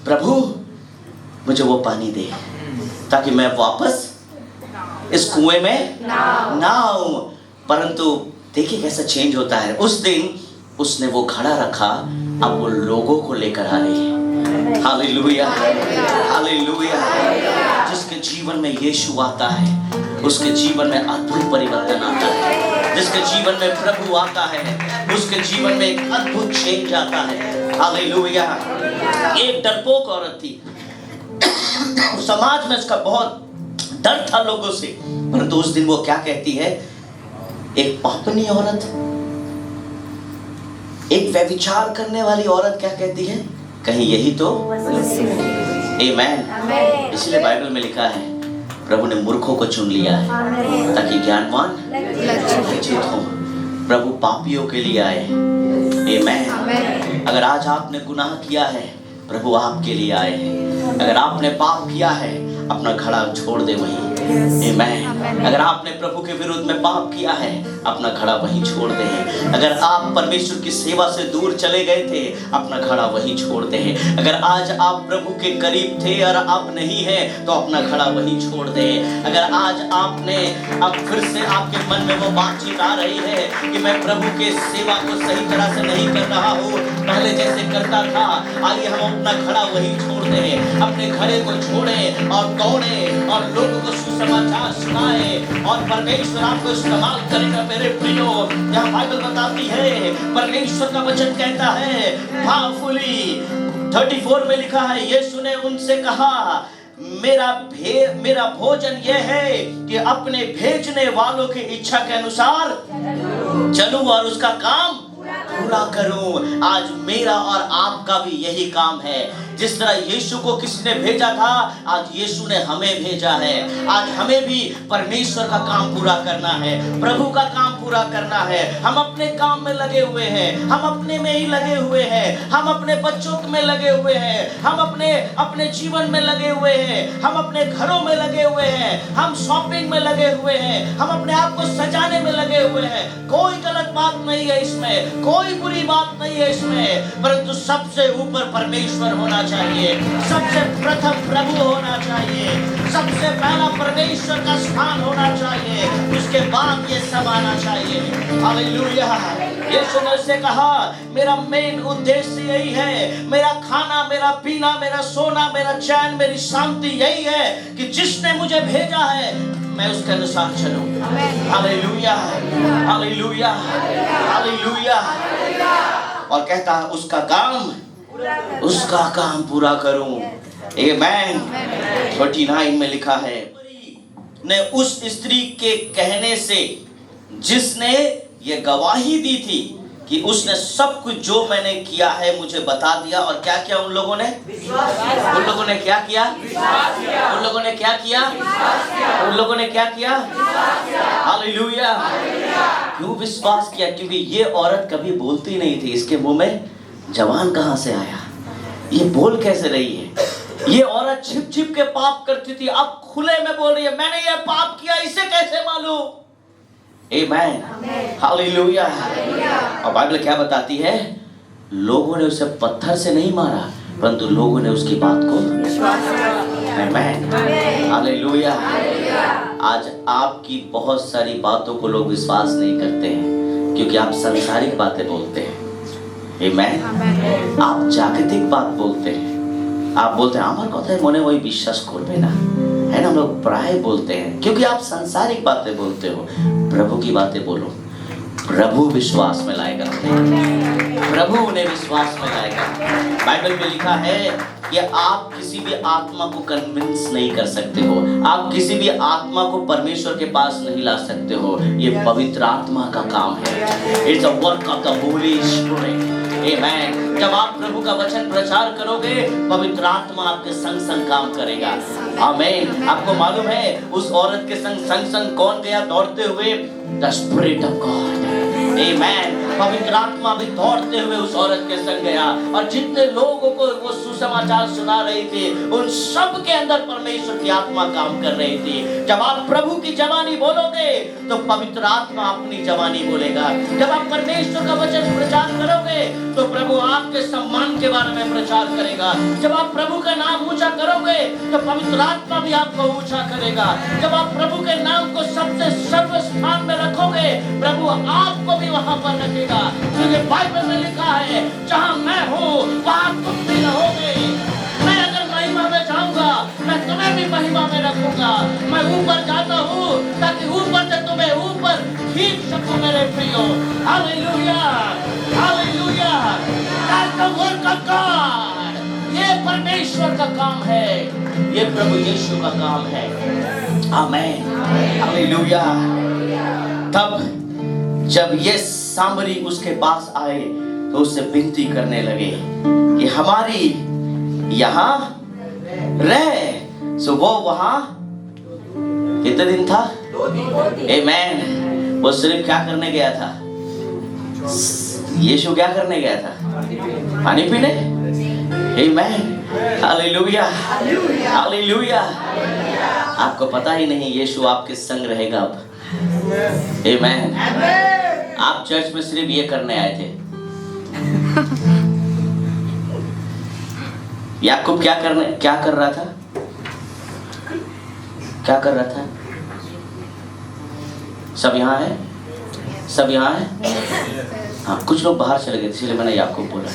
प्रभु मुझे वो पानी दे ताकि मैं वापस इस कुएं में ना आऊं। परंतु देखिए कैसा चेंज होता है। उस दिन उसने वो घड़ा रखा, अब वो लोगों को लेकर आ रही है। Hallelujah, hallelujah. जिसके जीवन में यीशु आता है उसके जीवन में अद्भुत परिवर्तन आता है। जिसके जीवन में प्रभु आता है उसके जीवन में एक अद्भुत चेंज आता है। हालेलुया। एक डरपोक औरत थी, समाज में उसका बहुत डर था लोगों से, परंतु उस दिन वो क्या कहती है? एक पापनी औरत, एक व्यभिचार करने वाली औरत क्या कहती है? कहीं यही तो आमेन। इसलिए बाइबल में लिखा है प्रभु ने मूर्खों को चुन लिया है ताकि ज्ञानवान लज्जित हो। प्रभु पापियों के लिए आए, आमेन। अगर आज आपने गुनाह किया है प्रभु आपके लिए आए हैं। अगर आपने पाप किया है अपना घड़ा छोड़ दे वहीं, आमेन। अगर आपने प्रभु के विरुद्ध में पाप किया है अपना घड़ा वहीं छोड़ दे। अगर आप परमेश्वर की सेवा से दूर चले गए थे अपना घड़ा वहीं छोड़ दे। अगर आज आप प्रभु के करीब थे और अब नहीं है तो अपना घड़ा वहीं छोड़ दे। अगर आज आपने अब फिर से आपके मन में वो बातचीत आ रही है कि मैं प्रभु के सेवा को सही तरह से नहीं कर रहा हूँ, पहले जैसे करता था, आइए हम अपना घड़ा वहीं छोड़ दें। अपने घड़े को छोड़ें और दौड़ें और लोगों को सुसमाचार सुनाए और परमेश्वर आपको इस्तेमाल करेगा मेरे प्रियो। यहाँ बाइबल बताती है, परमेश्वर का वचन कहता है, पावरफुली 34 में लिखा है, यीशु ने उनसे कहा मेरा भोजन यह है कि अपने भेजने वालों की इच्छा के अनुसार चलूं और उसका काम पूरा करूं। आज मेरा और आपका भी यही काम है। जिस तरह यीशु को किसने भेजा था, आज यीशु ने हमें भेजा है। आज हमें भी परमेश्वर का काम पूरा करना है, प्रभु का काम पूरा करना है। हम अपने काम में लगे हुए हैं, हम अपने में ही लगे हुए हैं, हम अपने बच्चों में लगे हुए हैं, हम अपने जीवन में लगे हुए हैं, हम अपने घरों में लगे हुए हैं, हम शॉपिंग में लगे हुए हैं, हम अपने आप को सजाने में लगे हुए हैं। कोई गलत बात नहीं है इसमें, कोई बुरी बात नहीं है इसमें, परंतु सबसे ऊपर परमेश्वर होना चाहिए, सबसे प्रथम प्रभु होना चाहिए, सबसे पहला परमेश्वर का स्थान होना चाहिए, उसके बाद ये सब आना चाहिए। हालेलुया। यीशु ने उससे कहा मेरा मेन उद्देश्य यही है, मेरा खाना, मेरा पीना, मेरा सोना, मेरा चैन, मेरी शांति यही है कि जिसने मुझे भेजा है मैं उसके अनुसार चलूं। Hallelujah, hallelujah, hallelujah. और कहता है उसका काम पूरा करूं। आमेन। 39 में लिखा है ने उस स्त्री के कहने से जिसने ये गवाही दी थी कि उसने सब कुछ जो मैंने किया है मुझे बता दिया। और क्या किया उन लोगों ने? उन लोगों ने क्या किया? उन लोगों ने क्या किया? उन लोगों ने क्या किया? हालेलुया। क्यों विश्वास किया? क्योंकि ये औरत कभी बोलती नहीं थी, इसके मुंह में जवान कहां से आया? ये बोल कैसे रही है? ये औरत छिप छिप के पाप करती थी, अब खुले में बोल रही है मैंने ये पाप किया, इसे कैसे मालूम? आमेन, हालेलुया। और बाइबल क्या बताती है? लोगों ने उसे पत्थर से नहीं मारा, परंतु लोगों ने उसकी बात को आमेन, हालेलुया। आज आपकी बहुत सारी बातों को लोग विश्वास नहीं करते हैं क्योंकि आप सांसारिक बातें बोलते हैं। आमेन। आप जागतिक बात बोलते हैं, आप बोलते हैं আমার কথায় মনে ওই বিশ্বাস করবে না, है ना? लोग प्राय बोलते हैं क्योंकि आप सांसारिक बातें बोलते हो। प्रभु की बातें बोलो, प्रभु विश्वास में लाएगा, प्रभु उन्हें विश्वास में लाएगा। बाइबल में लिखा है कि आप किसी भी आत्मा को कन्विंस नहीं कर सकते हो, आप किसी भी आत्मा को परमेश्वर के पास नहीं ला सकते हो। ये पवित्र आत्मा का काम है। It's a work of the holy spirit. Amen. जब आप प्रभु का वचन प्रचार करोगे, पवित्र आत्मा आपके संग संग काम करेगा। आमेन। आपको मालूम है उस औरत के संग संग कौन गया दौड़ते हुए? The spirit of God. Amen. पवित्र आत्मा भी दौड़ते हुए उस औरत के संग गया और जितने लोगों को वो सुसमाचार सुना रही थी उन सब के अंदर परमेश्वर की आत्मा काम कर रही थी। जब आप प्रभु की जवानी बोलोगे तो पवित्र आत्मा अपनी जवानी बोलेगा। जब आप परमेश्वर का वचन प्रचार करोगे तो प्रभु आपके सम्मान के बारे में प्रचार करेगा। जब आप प्रभु का नाम ऊंचा करोगे तो पवित्र आत्मा भी आपको ऊंचा करेगा। जब आप प्रभु के नाम को सबसे सर्व स्थान में रखोगे, प्रभु आपको भी वहां पर रखेगा। क्योंकि बाइबल में लिखा है जहां मैं हूँ वहां तुम भी रहोगे। मैं अगर महिमा में जाऊंगा मैं तुम्हें भी महिमा में रखूंगा। मैं ऊपर जाता हूँ ताकि ऊपर से तुम्हें ऊपर खींच सकूं मेरे प्रियो। Hallelujah, hallelujah. That's the work of God। ये परमेश्वर का काम है, ये प्रभु यीशु का काम है। आमेन, हालेलुया। तब जब ये सामरी उसके पास आए तो उससे विनती करने लगे कि हमारी यहाँ रह। सो वो वहां कितने दिन था? 2 दिन। आमेन। वो सिर्फ क्या करने गया था? यीशु क्या करने गया था? पानी पीने। आमेन, हालेलुया, हालेलुया। आपको पता ही नहीं यीशु आपके संग रहेगा अब। आमेन। आप चर्च में सिर्फ ये करने आए थे। याकूब क्या कर रहा था? क्या कर रहा था? सब यहाँ है? सब यहाँ है? हाँ, कुछ लोग बाहर चले गए इसलिए मैंने याकूब बोला।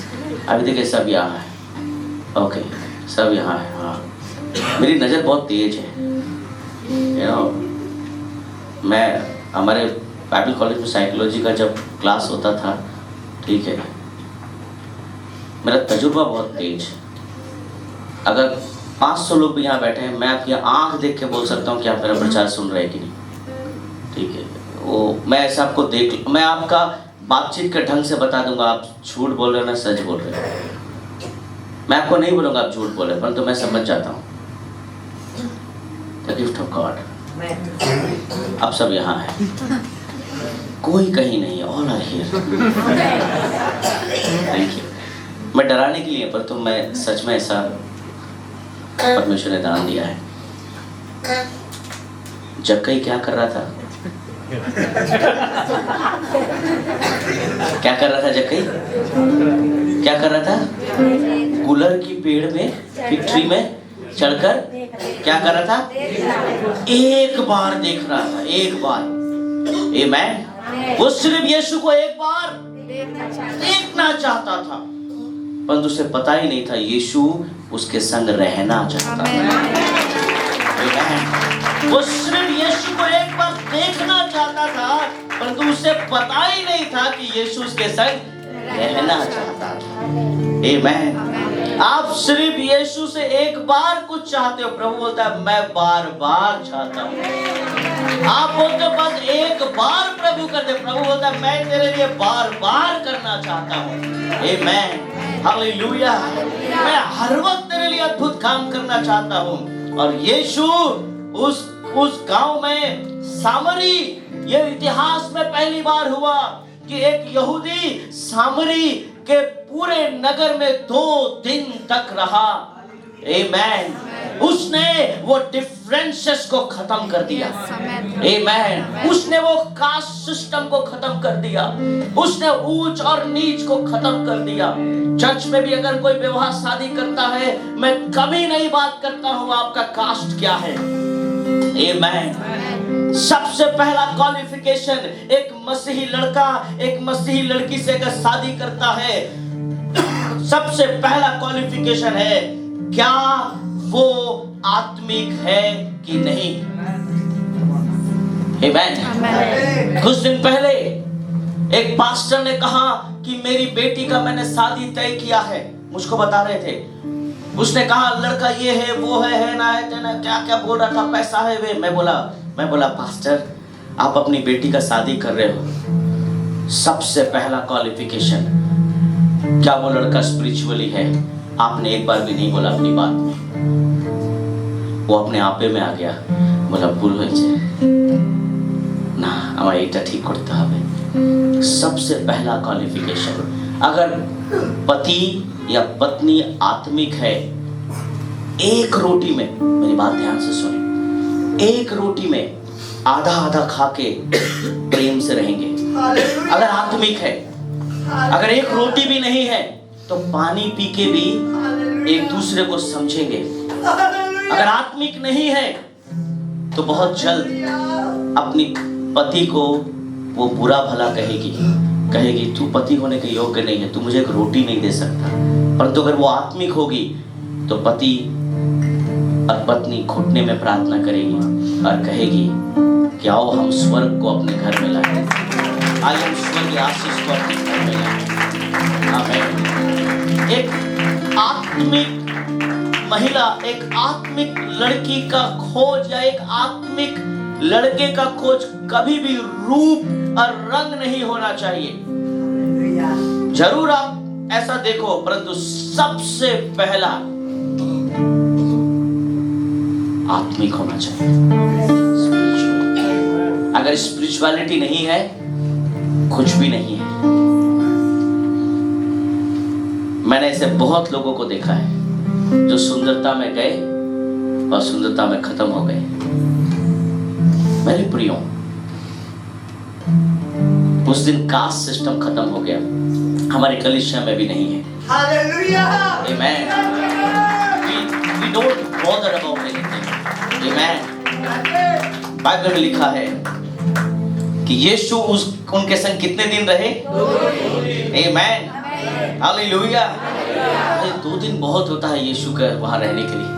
अभी देखिए सब यहाँ है। ओके, सब यहाँ है। हाँ, मेरी नज़र बहुत तेज है। मैं हमारे बाइबल कॉलेज में साइकोलॉजी का जब क्लास होता था, ठीक है, मेरा तजुर्बा बहुत तेज। अगर 500 लोग भी यहाँ बैठे हैं, मैं आपकी आंख देख के बोल सकता हूँ कि आप मेरा प्रचार सुन रहे हैं कि नहीं। ठीक है, वो मैं ऐसा आपको मैं आपका बातचीत के ढंग से बता दूंगा आप झूठ बोल रहे हो ना सच बोल रहे हो। मैं आपको नहीं बोलूँगा आप झूठ बोल रहे, परंतु मैं समझ जाता हूँ। The gift of God. अब सब यहाँ है, कोई कहीं नहीं है। All are here. Thank you. मैं डराने के लिए, पर तो मैं सच में ऐसा परमेश्वर ने दान दिया है। जक्कई क्या कर रहा था? क्या कर रहा था जक्कई? क्या कर रहा था? कूलर की पेड़ में, फिग ट्री में चढ़कर क्या कर रहा था? एक बार देख रहा था, एक बार। आमेन। वो सिर्फ यीशु को एक बार देखना चाहता था, परंतु उसे पता ही नहीं था यीशु उसके संग रहना चाहता था। वो सिर्फ यीशु को एक बार देखना चाहता था, परंतु उसे पता ही नहीं था कि यीशु उसके संग रहना चाहता था। आमेन। आप सिर्फ यीशु से एक बार कुछ चाहते हो, प्रभु बोलता है मैं बार बार चाहता हूँ। आप बोलते हो बस एक बार प्रभु कर दे, प्रभु बोलता है मैं तेरे लिए बार बार करना चाहता हूँ। आमेन, हालेलुया। मैं हर वक्त तेरे लिए अद्भुत काम करना चाहता हूँ। और यीशु उस गांव में सामरी, ये इतिहास में पहली बार हुआ कि एक यहूदी सामरी के पूरे नगर में 2 दिन तक रहा। आमेन। उसने वो डिफरेंसेस को खत्म कर दिया। आमेन। उसने वो कास्ट सिस्टम को खत्म कर दिया। उसने ऊंच और नीच को खत्म कर दिया। चर्च में भी अगर कोई विवाह शादी करता है, मैं कभी नहीं बात करता हूँ आपका कास्ट क्या है। आमेन। सबसे पहला क्वालिफिकेशन, एक मसीही लड़का एक मसीही लड़की से अगर शादी करता है, सबसे पहला क्वालिफिकेशन है क्या वो आत्मिक है कि नहीं। आमेन। कुछ दिन पहले एक पास्टर ने कहा कि मेरी बेटी का मैंने शादी तय किया है, मुझको बता रहे थे। उसने कहा लड़का ये है वो है ना है तेना, क्या क्या बोल रहा था, पैसा है वे। मैं बोला पास्टर आप अपनी बेटी का शादी कर रहे हो, सबसे पहला क्वालिफिकेशन क्या वो लड़का स्पिरिचुअली है। आपने एक बार भी नहीं बोला अपनी बात में, वो अपने आपे में आ गया। बोला भूल हो ना, আমার এটা ঠিক করতে হবে। सबसे पहला क्वालिफिकेशन, अगर पति या पत्नी आत्मिक है, एक रोटी में, मेरी बात ध्यान से सुने, एक रोटी में आधा आधा खा के प्रेम से रहेंगे अगर आत्मिक है। अगर एक रोटी भी नहीं है तो पानी पी के भी एक दूसरे को समझेंगे। अगर आत्मिक नहीं है तो बहुत जल्द अपनी पति को वो बुरा भला कहेगी तू पति होने के योग्य नहीं है, तू मुझे एक रोटी नहीं दे सकता। परंतु अगर वो आत्मिक होगी तो पति और पत्नी घुटने में प्रार्थना करेगी और कहेगी कि आओ हम स्वर्ग को अपने घर में लाएं, आइए हम स्वर्ग की आशीष को अपने घर में लाएं। आमीन। एक आत्मिक महिला, एक आत्मिक लड़की का खोज या एक आत्मिक लड़के का खोज कभी भी रूप और रंग नहीं होना चाहिए। जरूर आप ऐसा देखो, परंतु सबसे पहला आत्मिक होना चाहिए। अगर स्पिरिचुअलिटी नहीं है कुछ भी नहीं है। मैंने ऐसे बहुत लोगों को देखा है जो सुंदरता में गए और सुंदरता में खत्म हो गए। मेरे प्रियो, उस दिन कास्ट सिस्टम खत्म हो गया, हमारे कलीसिया में भी नहीं है। Hallelujah, amen. We don't bother about anything, amen. Bible में लिखा है कि यीशु उनके संग कितने दिन रहे? 2 दिन। आमेन, हालेलुया। 2 दिन बहुत होता है यीशु का वहां रहने के लिए।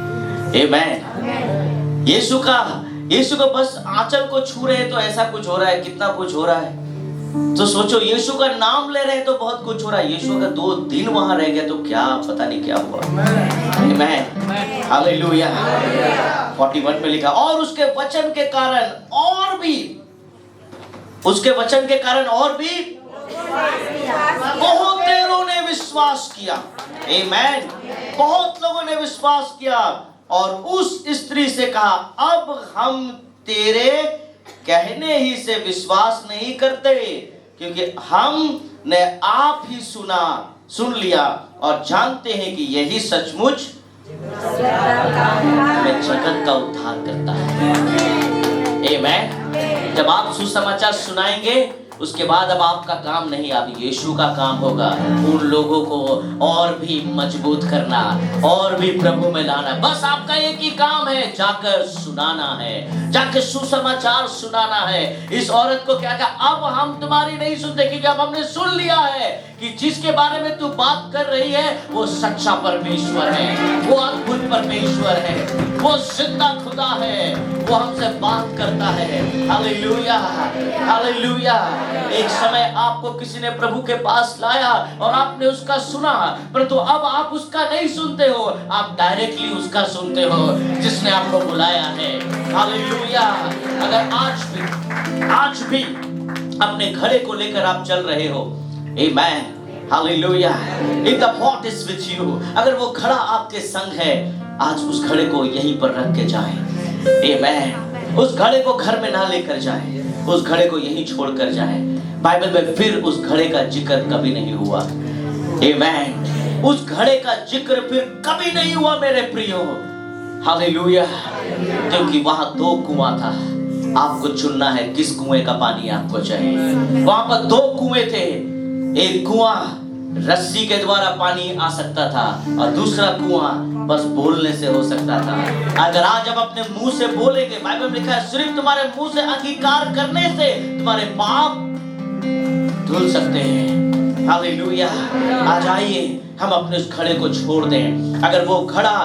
आमेन। यीशु का बस आंचल को छू रहे तो ऐसा कुछ हो रहा है, कितना कुछ हो रहा है। तो सोचो, यीशु का नाम ले रहे तो बहुत कुछ हो रहा है। यीशु अगर 2 दिन वहां रह गया तो क्या पता नहीं क्या हुआ। आमीन, हालेलुया। 41 में लिखा, और उसके वचन के कारण और भी बहुतेरों ने विश्वास किया। आमीन। बहुत लोगों ने विश्वास किया और उस स्त्री से कहा, अब हम तेरे कहने ही से विश्वास नहीं करते, क्योंकि हमने आप ही सुन लिया और जानते हैं कि यही सचमुच हमें जगत का उद्धार करता है। आमीन। जब आप सुसमाचार सुनाएंगे उसके बाद अब आपका काम नहीं, अब यीशु का काम होगा उन लोगों को और भी मजबूत करना, और भी प्रभु में लाना। बस आपका एक ही काम है, जाकर सुनाना है, जाकर सुसमाचार सुनाना है। इस औरत को क्या कहा, अब हम तुम्हारी नहीं सुनते, क्योंकि अब हमने सुन लिया है कि जिसके बारे में तू बात कर रही है वो सच्चा परमेश्वर है, वो अद्भुत परमेश्वर है, वो जिंदा खुदा है, वो हमसे बात करता है। Hallelujah, hallelujah. एक समय आपको किसी ने प्रभु के पास लाया और आपने उसका सुना, परंतु अब आप उसका नहीं सुनते हो, आप डायरेक्टली उसका सुनते हो जिसने आपको बुलाया है। हालेलुया। अगर आज भी अपने घड़े को लेकर आप चल रहे हो, आमेन, hallelujah, if the pot is with you, अगर वो घड़ा आपके संग है, आज उस घड़े को यहीं पर रख के जाएं, आमेन। उस घड़े को घर में ना लेकर जाएं, उस घड़े को यहीं छोड़ कर जाएं। बाइबल में फिर उस घड़े का जिक्र कभी नहीं हुआ, आमेन। उस घड़े का जिक्र फिर कभी नहीं हुआ मेरे प्रियो, हालेलुया, क्योंकि वहां 2 कुआं था। आपको चुनना है किस कुएं का पानी आपको चाहिए। वहां पर 2 कुएं थे, एक कुआं रस्सी के द्वारा पानी आ सकता था और दूसरा कुआं बस बोलने से हो सकता था। अगर आज हम अपने मुंह से बोलेंगे, बाइबल में लिखा है सिर्फ तुम्हारे मुंह से अंगीकार करने से तुम्हारे पाप धुल सकते हैं। हालेलुया। आज आइए हम अपने उस घड़े को छोड़ दें। अगर वो घड़ा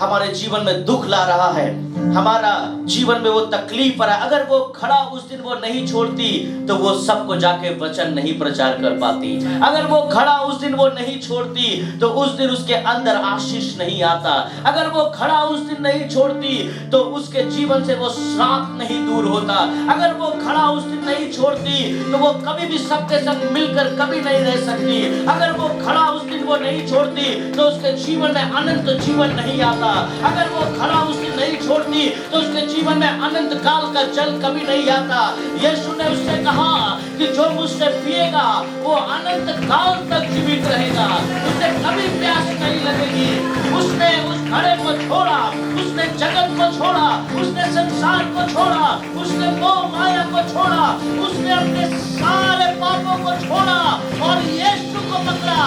हमारे जीवन में दुख ला रहा है, हमारा जीवन में वो तकलीफ आ रहा है, अगर वो खड़ा उस दिन वो नहीं छोड़ती तो वो सबको जाके वचन नहीं प्रचार कर पाती। अगर वो खड़ा उस दिन वो नहीं छोड़ती तो उस दिन उसके अंदर आशीष नहीं आता। अगर वो खड़ा उस दिन नहीं छोड़ती तो उसके जीवन से वो श्राप नहीं दूर होता। अगर वो खड़ा उस दिन नहीं छोड़ती तो वो कभी भी सबके संग मिलकर कभी नहीं रह सकती। अगर वो खड़ा उस दिन वो नहीं छोड़ती तो उसके जीवन में अनंत जीवन नहीं आता। अगर वो खड़ा उस दिन नहीं छोड़ती तो उसके जीवन में अनंत काल का जल कभी नहीं आता। यीशु ने उससे कहा कि जो मुझसे पिएगा वो अनंत काल तक जीवित रहेगा, उसे कभी प्यास नहीं लगेगी। उसने उस घड़े को छोड़ा, उसने जगत को छोड़ा, उसने संसार को छोड़ा, उसने मोह माया को छोड़ा, उसने अपने सारे पापों को छोड़ा और यीशु को पकड़ा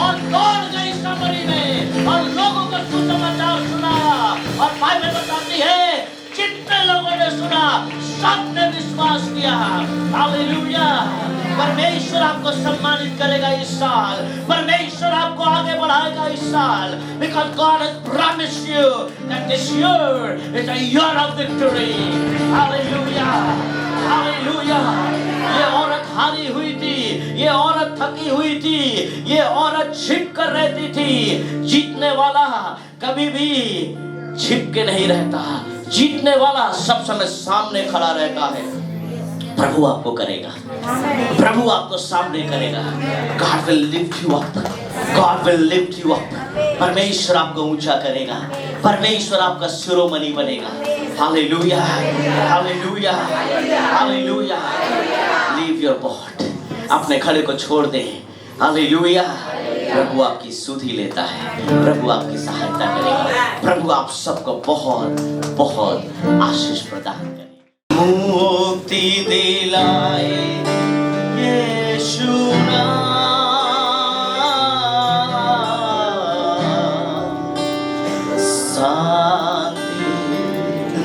और दौड़ गई समरी में और लोगों को सुसमाचार सुनाया। और बाइबल बताती है जितने लोगों ने सुना सबने विश्वास किया। हालेलुया। परमेश्वर आपको सम्मानित करेगा इस साल, परमेश्वर आपको आगे बढ़ाएगा इस साल, because God has promised you that this year is a year of victory. Hallelujah, hallelujah. ये औरत हारी हुई थी, ये औरत थकी हुई थी, ये औरत छिप कर रहती थी। जीतने वाला कभी भी छिप के नहीं रहता, जीतने वाला सब समय सामने खड़ा रहता है। प्रभु आपको करेगा, प्रभु आपको सामने करेगा। God will lift you up, God will lift you up। परमेश्वर आपको ऊंचा करेगा, परमेश्वर आपका शिरोमणि बनेगा। Hallelujah, hallelujah, hallelujah. Leave your boat, अपने खड़े को छोड़ दे। हालेलुया। प्रभु आपकी सुधि लेता है, प्रभु आपकी सहायता करेगा, प्रभु आप सबको बहुत बहुत आशीष प्रदान करे। मुक्ति दिलाए यीशु नाम, शांति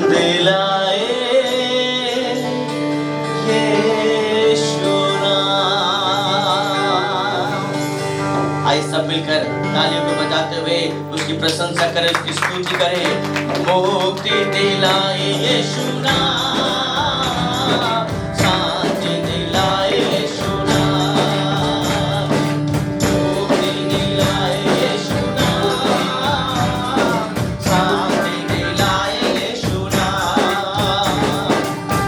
दिलाए यीशु नाम। आइए सब मिलकर तालियों को बजाते हुए उसकी प्रशंसा करें, उसकी स्तुति करें। मुक्ति दिलाए यीशु नाम, शांति दिलाए यीशु नाम, मुक्ति दिलाए यीशु नाम, शांति दिलाए यीशु नाम।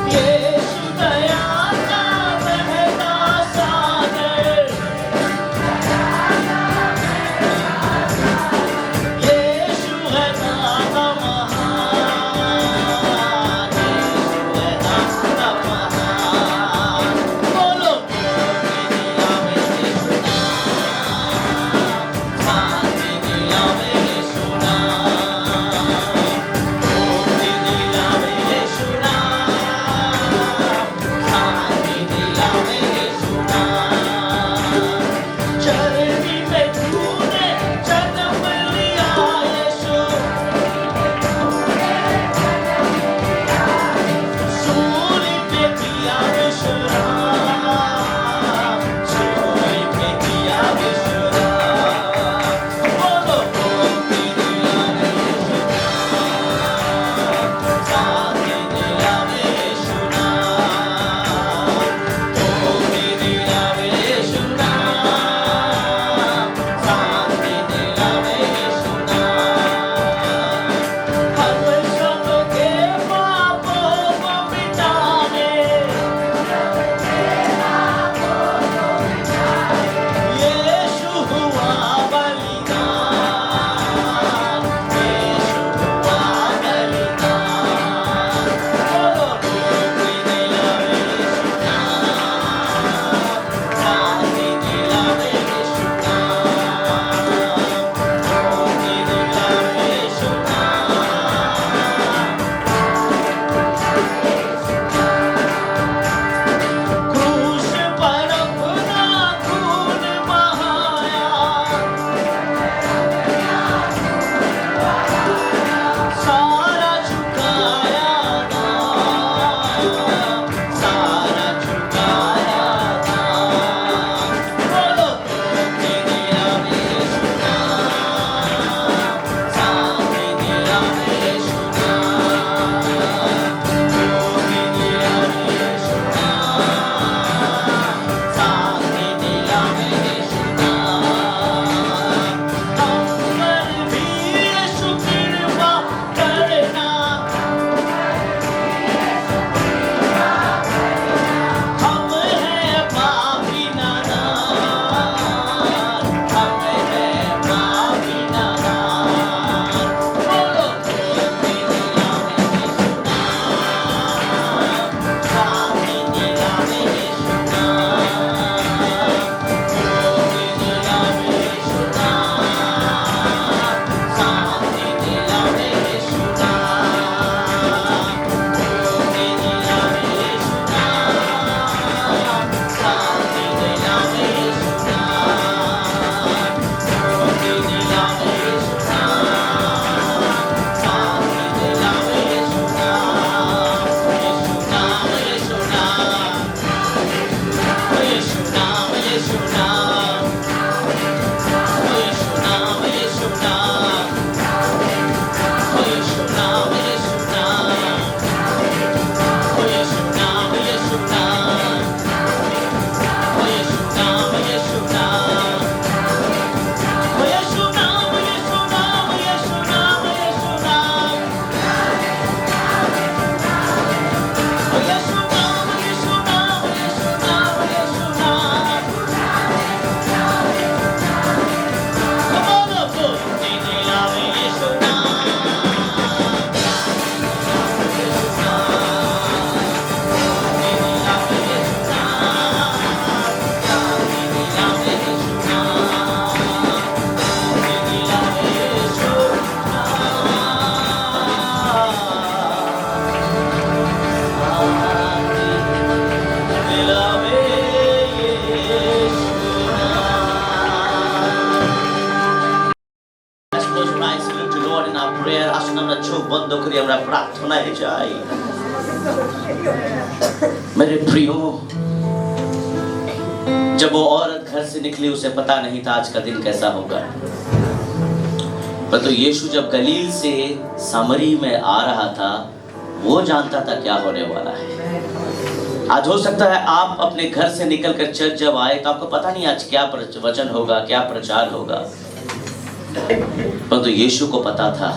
यीशु दया का बहता सागर, यीशु है दाता महान, यीशु है प्रति हमरा प्रार्थना जाए। मेरे प्रियो, जब वो औरत घर से निकली उसे पता नहीं था आज का दिन कैसा होगा, परंतु यीशु जब गलील से सामरी में आ रहा था वो जानता था क्या होने वाला है। आज हो सकता है आप अपने घर से निकलकर चर्च जब आए तो आपको पता नहीं आज क्या वचन होगा, क्या प्रचार होगा, परंतु यीशु को पता था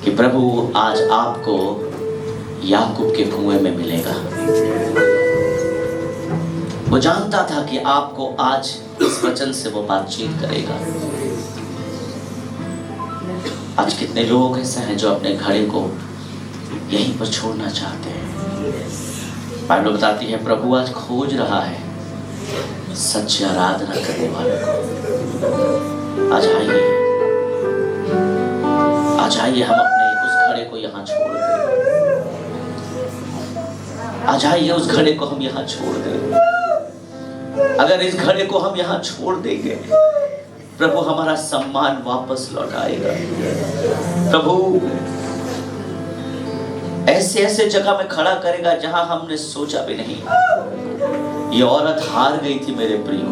कि प्रभु आज आपको याकूब के कुएं में मिलेगा। वो जानता था कि आपको आज इस वचन से वो बातचीत करेगा। आज कितने लोग ऐसे हैं जो अपने घड़े को यहीं पर छोड़ना चाहते हैं। बाइबल बताती है प्रभु आज खोज रहा है सच्ची आराधना करने वालों को। आज आइए, आज आइए हम अपने उस घड़े को यहाँ छोड़ दें। आज आइए उस घड़े को हम यहाँ छोड़ दें। अगर इस घड़े को हम यहाँ छोड़ देंगे प्रभु हमारा सम्मान वापस लौटाएगा। प्रभु ऐसे ऐसे जगह में खड़ा करेगा जहां हमने सोचा भी नहीं। ये औरत हार गई थी मेरे प्रियो।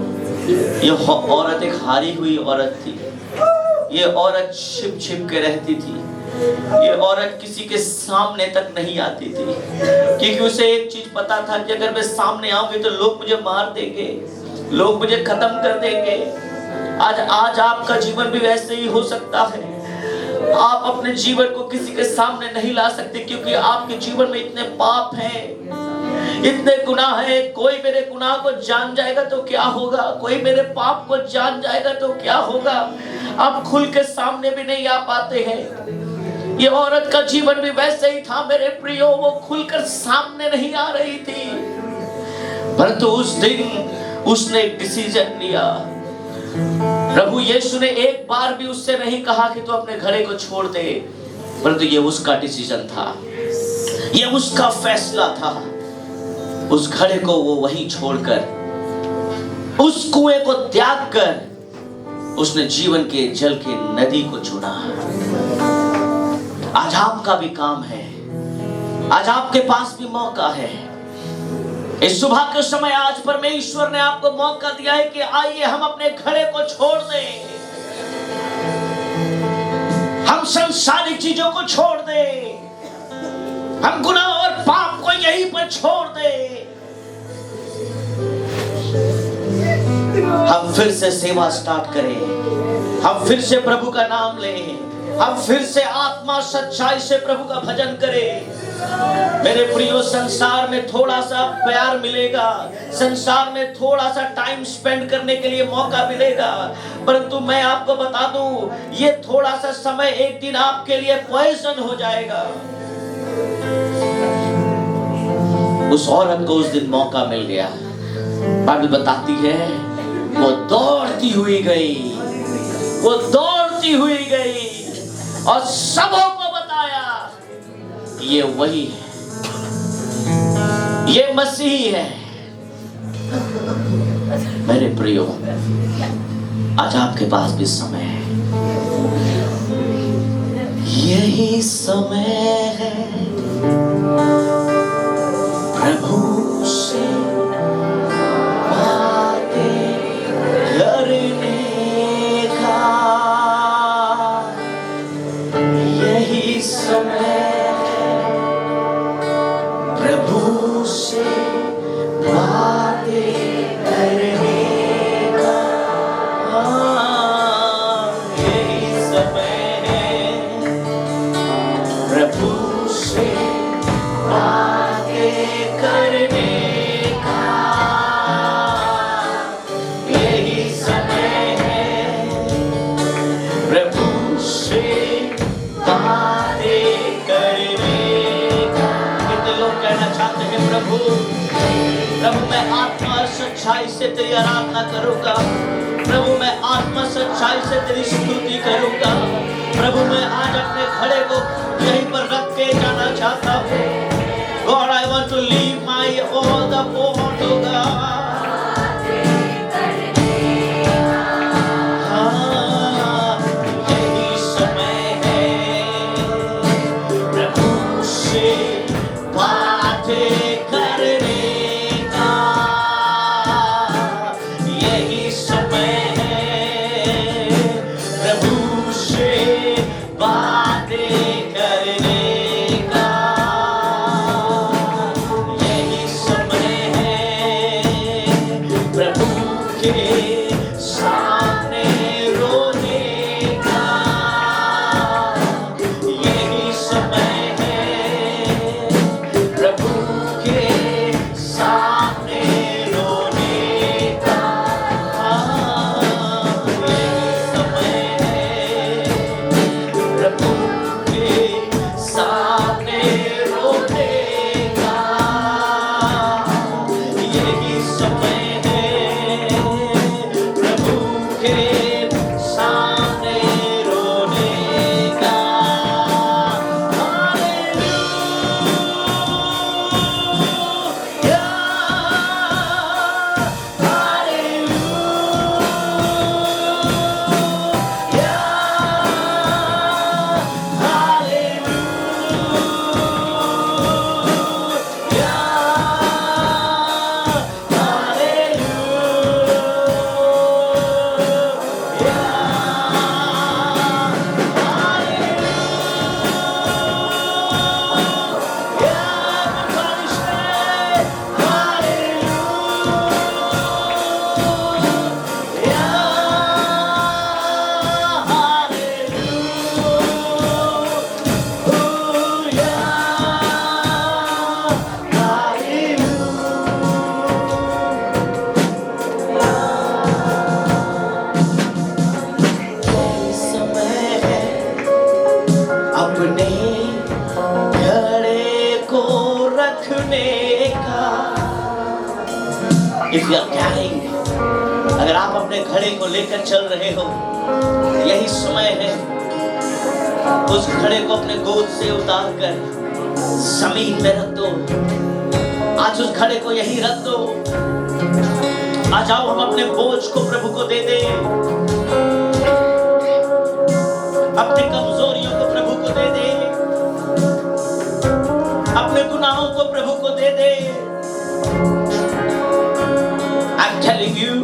ये औरत एक हारी हुई औरत थी। ये औरत छिप छिप के रहती थी। ये औरत किसी के सामने तक नहीं आती थी, क्योंकि उसे एक चीज पता था कि अगर मैं सामने आऊंगी तो लोग मुझे मार देंगे, लोग मुझे खत्म कर देंगे। आज आपका जीवन भी वैसे ही हो सकता है। आप अपने जीवन को किसी के सामने नहीं ला सकते, क्योंकि आपके जीवन में इतने पाप हैं, इतने गुनाह हैं। कोई मेरे गुनाह को जान जाएगा तो क्या होगा, कोई मेरे पाप को जान जाएगा तो क्या होगा। आप खुल के सामने भी नहीं आ पाते हैं। ये औरत का जीवन भी वैसे ही था मेरे प्रियो। वो खुलकर सामने नहीं आ रही थी, परंतु उस दिन उसने एक डिसीजन लिया। प्रभु यीशु ने एक बार भी उससे नहीं कहा कि तू अपने घड़े को छोड़ दे, परंतु ये उसका डिसीजन था, ये उसका फैसला था। उस घड़े को वो वहीं छोड़कर, उस कुएं को त्याग कर उसने जीवन के जल की नदी को चुना। आज आपका भी काम है, आज आपके पास भी मौका है। इस सुबह के समय आज परमेश्वर ने आपको मौका दिया है कि आइए हम अपने घड़े को छोड़ दें, हम संसारिक चीजों को छोड़ दें, हम गुनाह और पाप को यहीं पर छोड़ दें। हम फिर से सेवा स्टार्ट करें, हम फिर से प्रभु का नाम लें, हम फिर से आत्मा सच्चाई से प्रभु का भजन करें। मेरे प्रियो, संसार में थोड़ा सा प्यार मिलेगा, संसार में थोड़ा सा टाइम स्पेंड करने के लिए मौका मिलेगा, परंतु मैं आपको बता दूं ये थोड़ा सा समय एक दिन आपके लिए पॉइजन हो जाएगा। उस औरत को उस दिन मौका मिल गया। बाइबल बताती है वो दौड़ती हुई गई, वो दौड़ती हुई गई और सबों को बताया ये वही है, ये मसीह है। मेरे प्रियो, आज आपके पास भी समय है, यही समय है प्रभु से बातें करने का, यही समय प्रभु से बातें करने का, यही समय है प्रभु से बातें करने का, यही समय है प्रभु से बातें करने का। कितने लोग कहना चाहते हैं प्रभु प्रभु मैं आत्मा और सच्चाई से तेरी आराधना करूंगा, प्रभु मैं आत्मा सच्चाई से तेरी स्तुति करूंगा। प्रभु मैं आज अपने घड़े को यहीं पर रख के जाना चाहता हूँ। God, I want to leave my all the poor to God. यही समय है के सामने रोने का यही समय है, प्रभु के सामने रोने का यही समय है, प्रभु के सामने रोने का यही समय है, प्रभु के सामने रोने का। हालेलूया, अपने घड़े को रखने का। If you are carrying, अगर आप अपने घड़े को लेकर चल रहे हो, यही समय है उस घड़े को अपने गोद से उतार कर जमीन में रख दो। आज उस घड़े को यही रख दो। आ जाओ, हम अपने बोझ को प्रभु को दे दे, अपनी कमजोरियों को प्रभु को दे दे, अपने गुनाहों को प्रभु को दे दे। I'm telling you,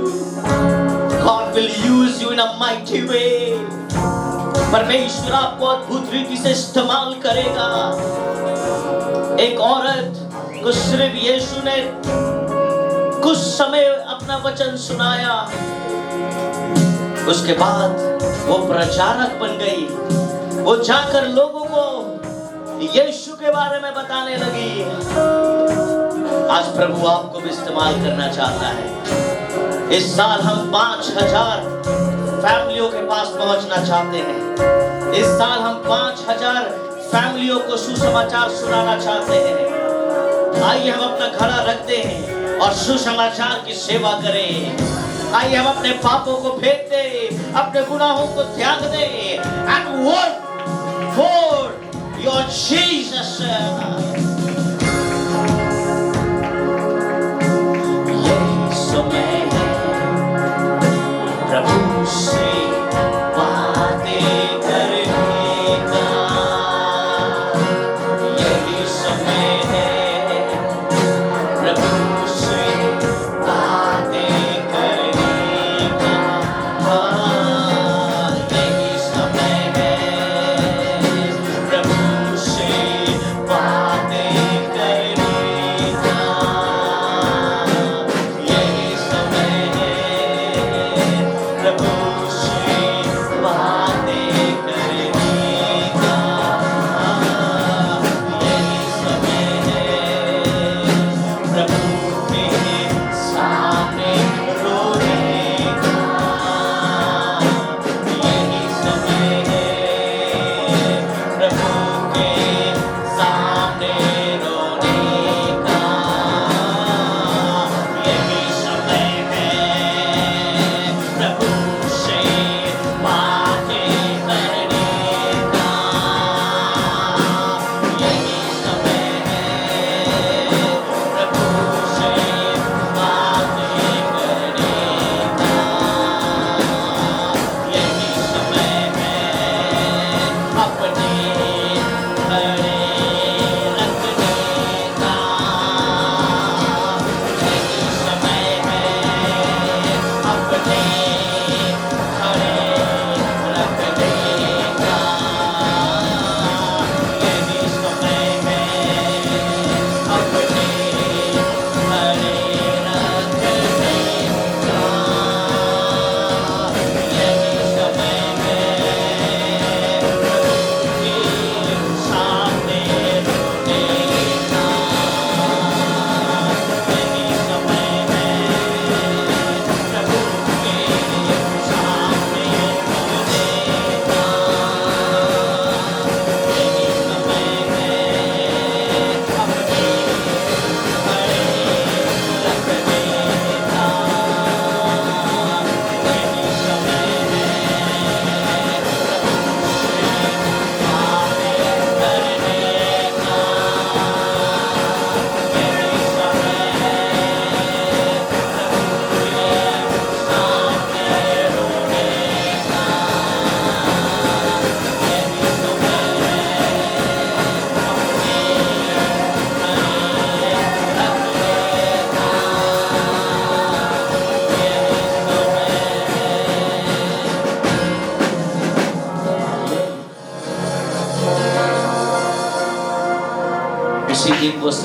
God will use you in a mighty way. परमेश्वर आपको अद्भुत रीति से इस्तेमाल करेगा। एक औरत को सिर्फ यीशु ने कुछ समय अपना वचन सुनाया, उसके बाद वो प्रचारक बन गई। वो जाकर लोगों को यीशु के बारे में बताने लगी। आज प्रभु आपको भी इस्तेमाल करना चाहता है। इस साल हम 5000 फैमिलियों के पास पहुंचना चाहते हैं। इस साल हम 5000 फैमिलियों को सुसमाचार सुनाना चाहते हैं। आइए हम अपना घड़ा रखते हैं और सुसमाचार की सेवा करें। आइए हम अपने पापों को फेंक दें, अपने गुनाहों को त्याग दें, and work for your Jesus. यही समय है प्रभु से बातें करने का। यही समय है प्रभु से बातें करने का। यही समय है प्रभु से बातें करने का। यही समय है प्रभु से बातें करने का। यही समय है प्रभु के सामने रोने का। यही समय है प्रभु के सामने रोने का। यही समय है प्रभु से बातें करने का। यही समय है प्रभु से बातें करने का। यही समय है अपने घड़े रखने का। यही समय है अपने घड़े रखने का। यही समय है अपने घड़े रखने का।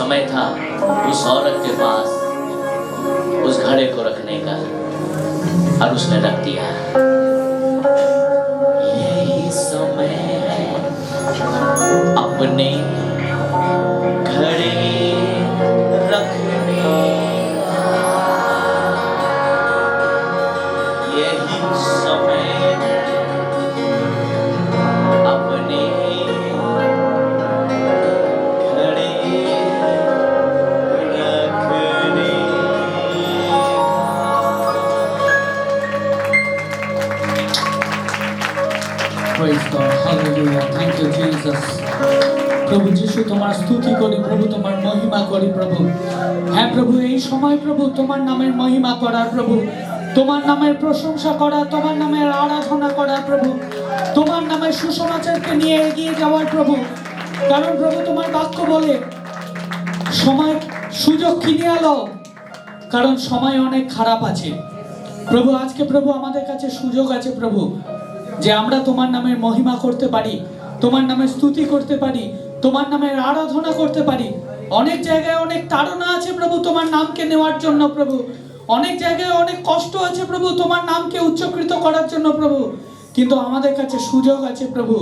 समय था उस औरत के पास उस घड़े को रखने का और उसने रख दिया। यही समय है अपने घड़े रखने का, यही समय है अपने घड़े रखने का। Praise God, hallelujah, thank you Jesus। প্রভু যিশু তোমার স্তুতি করি প্রভু, তোমার মহিমা করি প্রভু। হ্যাঁ প্রভু, এই সময় প্রভু তোমার নামের মহিমা করার প্রভু, তোমার নামের প্রশংসা করা, তোমার নামের আরাধনা করা প্রভু, তোমার নামের সুসমাচারকে নিয়ে এগিয়ে যাওয়ার প্রভু। কারণ প্রভু তোমার বাক্য বলে সময় সুযোগ কিনিয়ে লও, কারণ সময় অনেক খারাপ আছে প্রভু। আজকে প্রভু আমাদের কাছে সুযোগ আছে প্রভু, যে আমরা তোমার নামের মহিমা করতে পারি, তোমার নামের স্তুতি করতে পারি, তোমার নামের আরাধনা করতে পারি। অনেক জায়গায় অনেক তাড়না আছে প্রভু তোমার নামকে নেওয়ার জন্য প্রভু, অনেক জায়গায় অনেক কষ্ট আছে প্রভু তোমার নামকে উচ্চকৃত করার জন্য প্রভু, কিন্তু আমাদের কাছে সুযোগ আছে প্রভু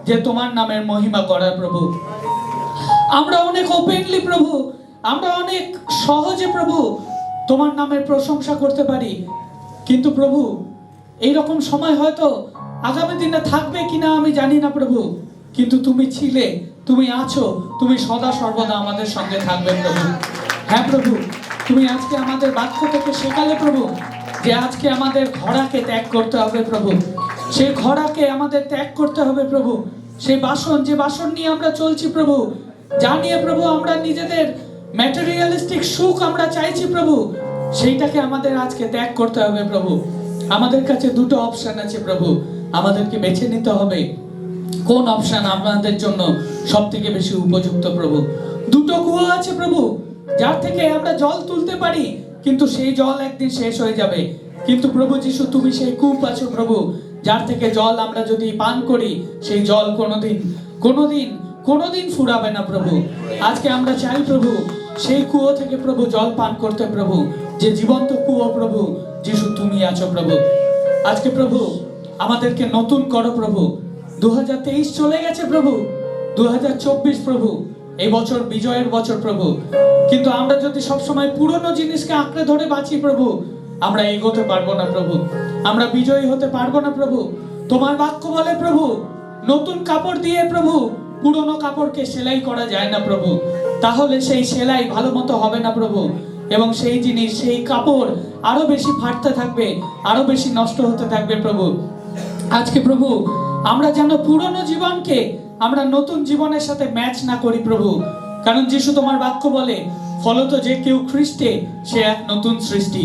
যে তোমার নামের মহিমা করার প্রভু। আমরা অনেক ওপেনলি প্রভু, আমরা অনেক সহজে প্রভু তোমার নামের প্রশংসা করতে পারি। কিন্তু প্রভু এইরকম সময় হয়তো আগামী দিনে থাকবে কিনা আমি জানি না প্রভু, কিন্তু তুমি ছিলে, তুমি আছো, তুমি সদা সর্বদা আমাদের সঙ্গে থাকবে প্রভু। হ্যাঁ প্রভু, তুমি আজকে আমাদের বাক্য থেকে শেখালে প্রভু যে আজকে আমাদের ঘোড়াকে ত্যাগ করতে হবে প্রভু, সেই ঘোড়াকে আমাদের ত্যাগ করতে হবে প্রভু। সেই বাসন, যে বাসন নিয়ে আমরা চলছি প্রভু, যা নিয়ে প্রভু আমরা নিজেদের ম্যাটেরিয়ালিস্টিক সুখ আমরা চাইছি প্রভু, সেইটাকে আমাদের আজকে ত্যাগ করতে হবে প্রভু। আমাদের কাছে দুটো অপশন আছে প্রভু, আমাদেরকে বেছে নিতে হবে কোন অপশন আমাদের জন্য সব থেকে বেশি উপযুক্ত প্রভু। দুটো কুয়ো আছে প্রভু, যার থেকে আমরা জল তুলতে পারি, কিন্তু সেই জল একদিন শেষ হয়ে যাবে। কিন্তু প্রভু যিশু তুমি সেই কূপ আছো প্রভু, যার থেকে জল আমরা যদি পান করি সেই জল কোনোদিন ফুরাবে না প্রভু। আজকে আমরা চাই প্রভু সেই কুয়ো থেকে প্রভু জল পান করতে প্রভু, যে জীবন্ত কুয়ো প্রভু যিশু তুমি আছো প্রভু। আজকে প্রভু আমাদেরকে নতুন করো প্রভু। 2023 চলে গেছে প্রভু, 2024 প্রভু এই বছর বিজয়ের বছর প্রভু, কিন্তু আমরা যদি সবসময় পুরনো জিনিসকে আঁকড়ে ধরে বাঁচি প্রভু, আমরা এগোতে পারবো না প্রভু, আমরা বিজয়ী হতে পারবো না প্রভু। তোমার বাক্য বলে প্রভু নতুন কাপড় দিয়ে প্রভু পুরনো কাপড়কে সেলাই করা যায় না প্রভু, তাহলে সেই সেলাই ভালো মতো হবে না প্রভু, এবং সেই জিনিস, সেই কাপড় আরো বেশি ফাটতে থাকবে, আরো বেশি নষ্ট হতে থাকবে প্রভু। আজকে প্রভু আমরা যেন পুরনো জীবনকে আমরা নতুন জীবনের সাথে ম্যাচ না করি প্রভু, কারণ যিশু তোমার বাক্য বলে ফলত যে কেউ খ্রিস্টে সে এক নতুন সৃষ্টি।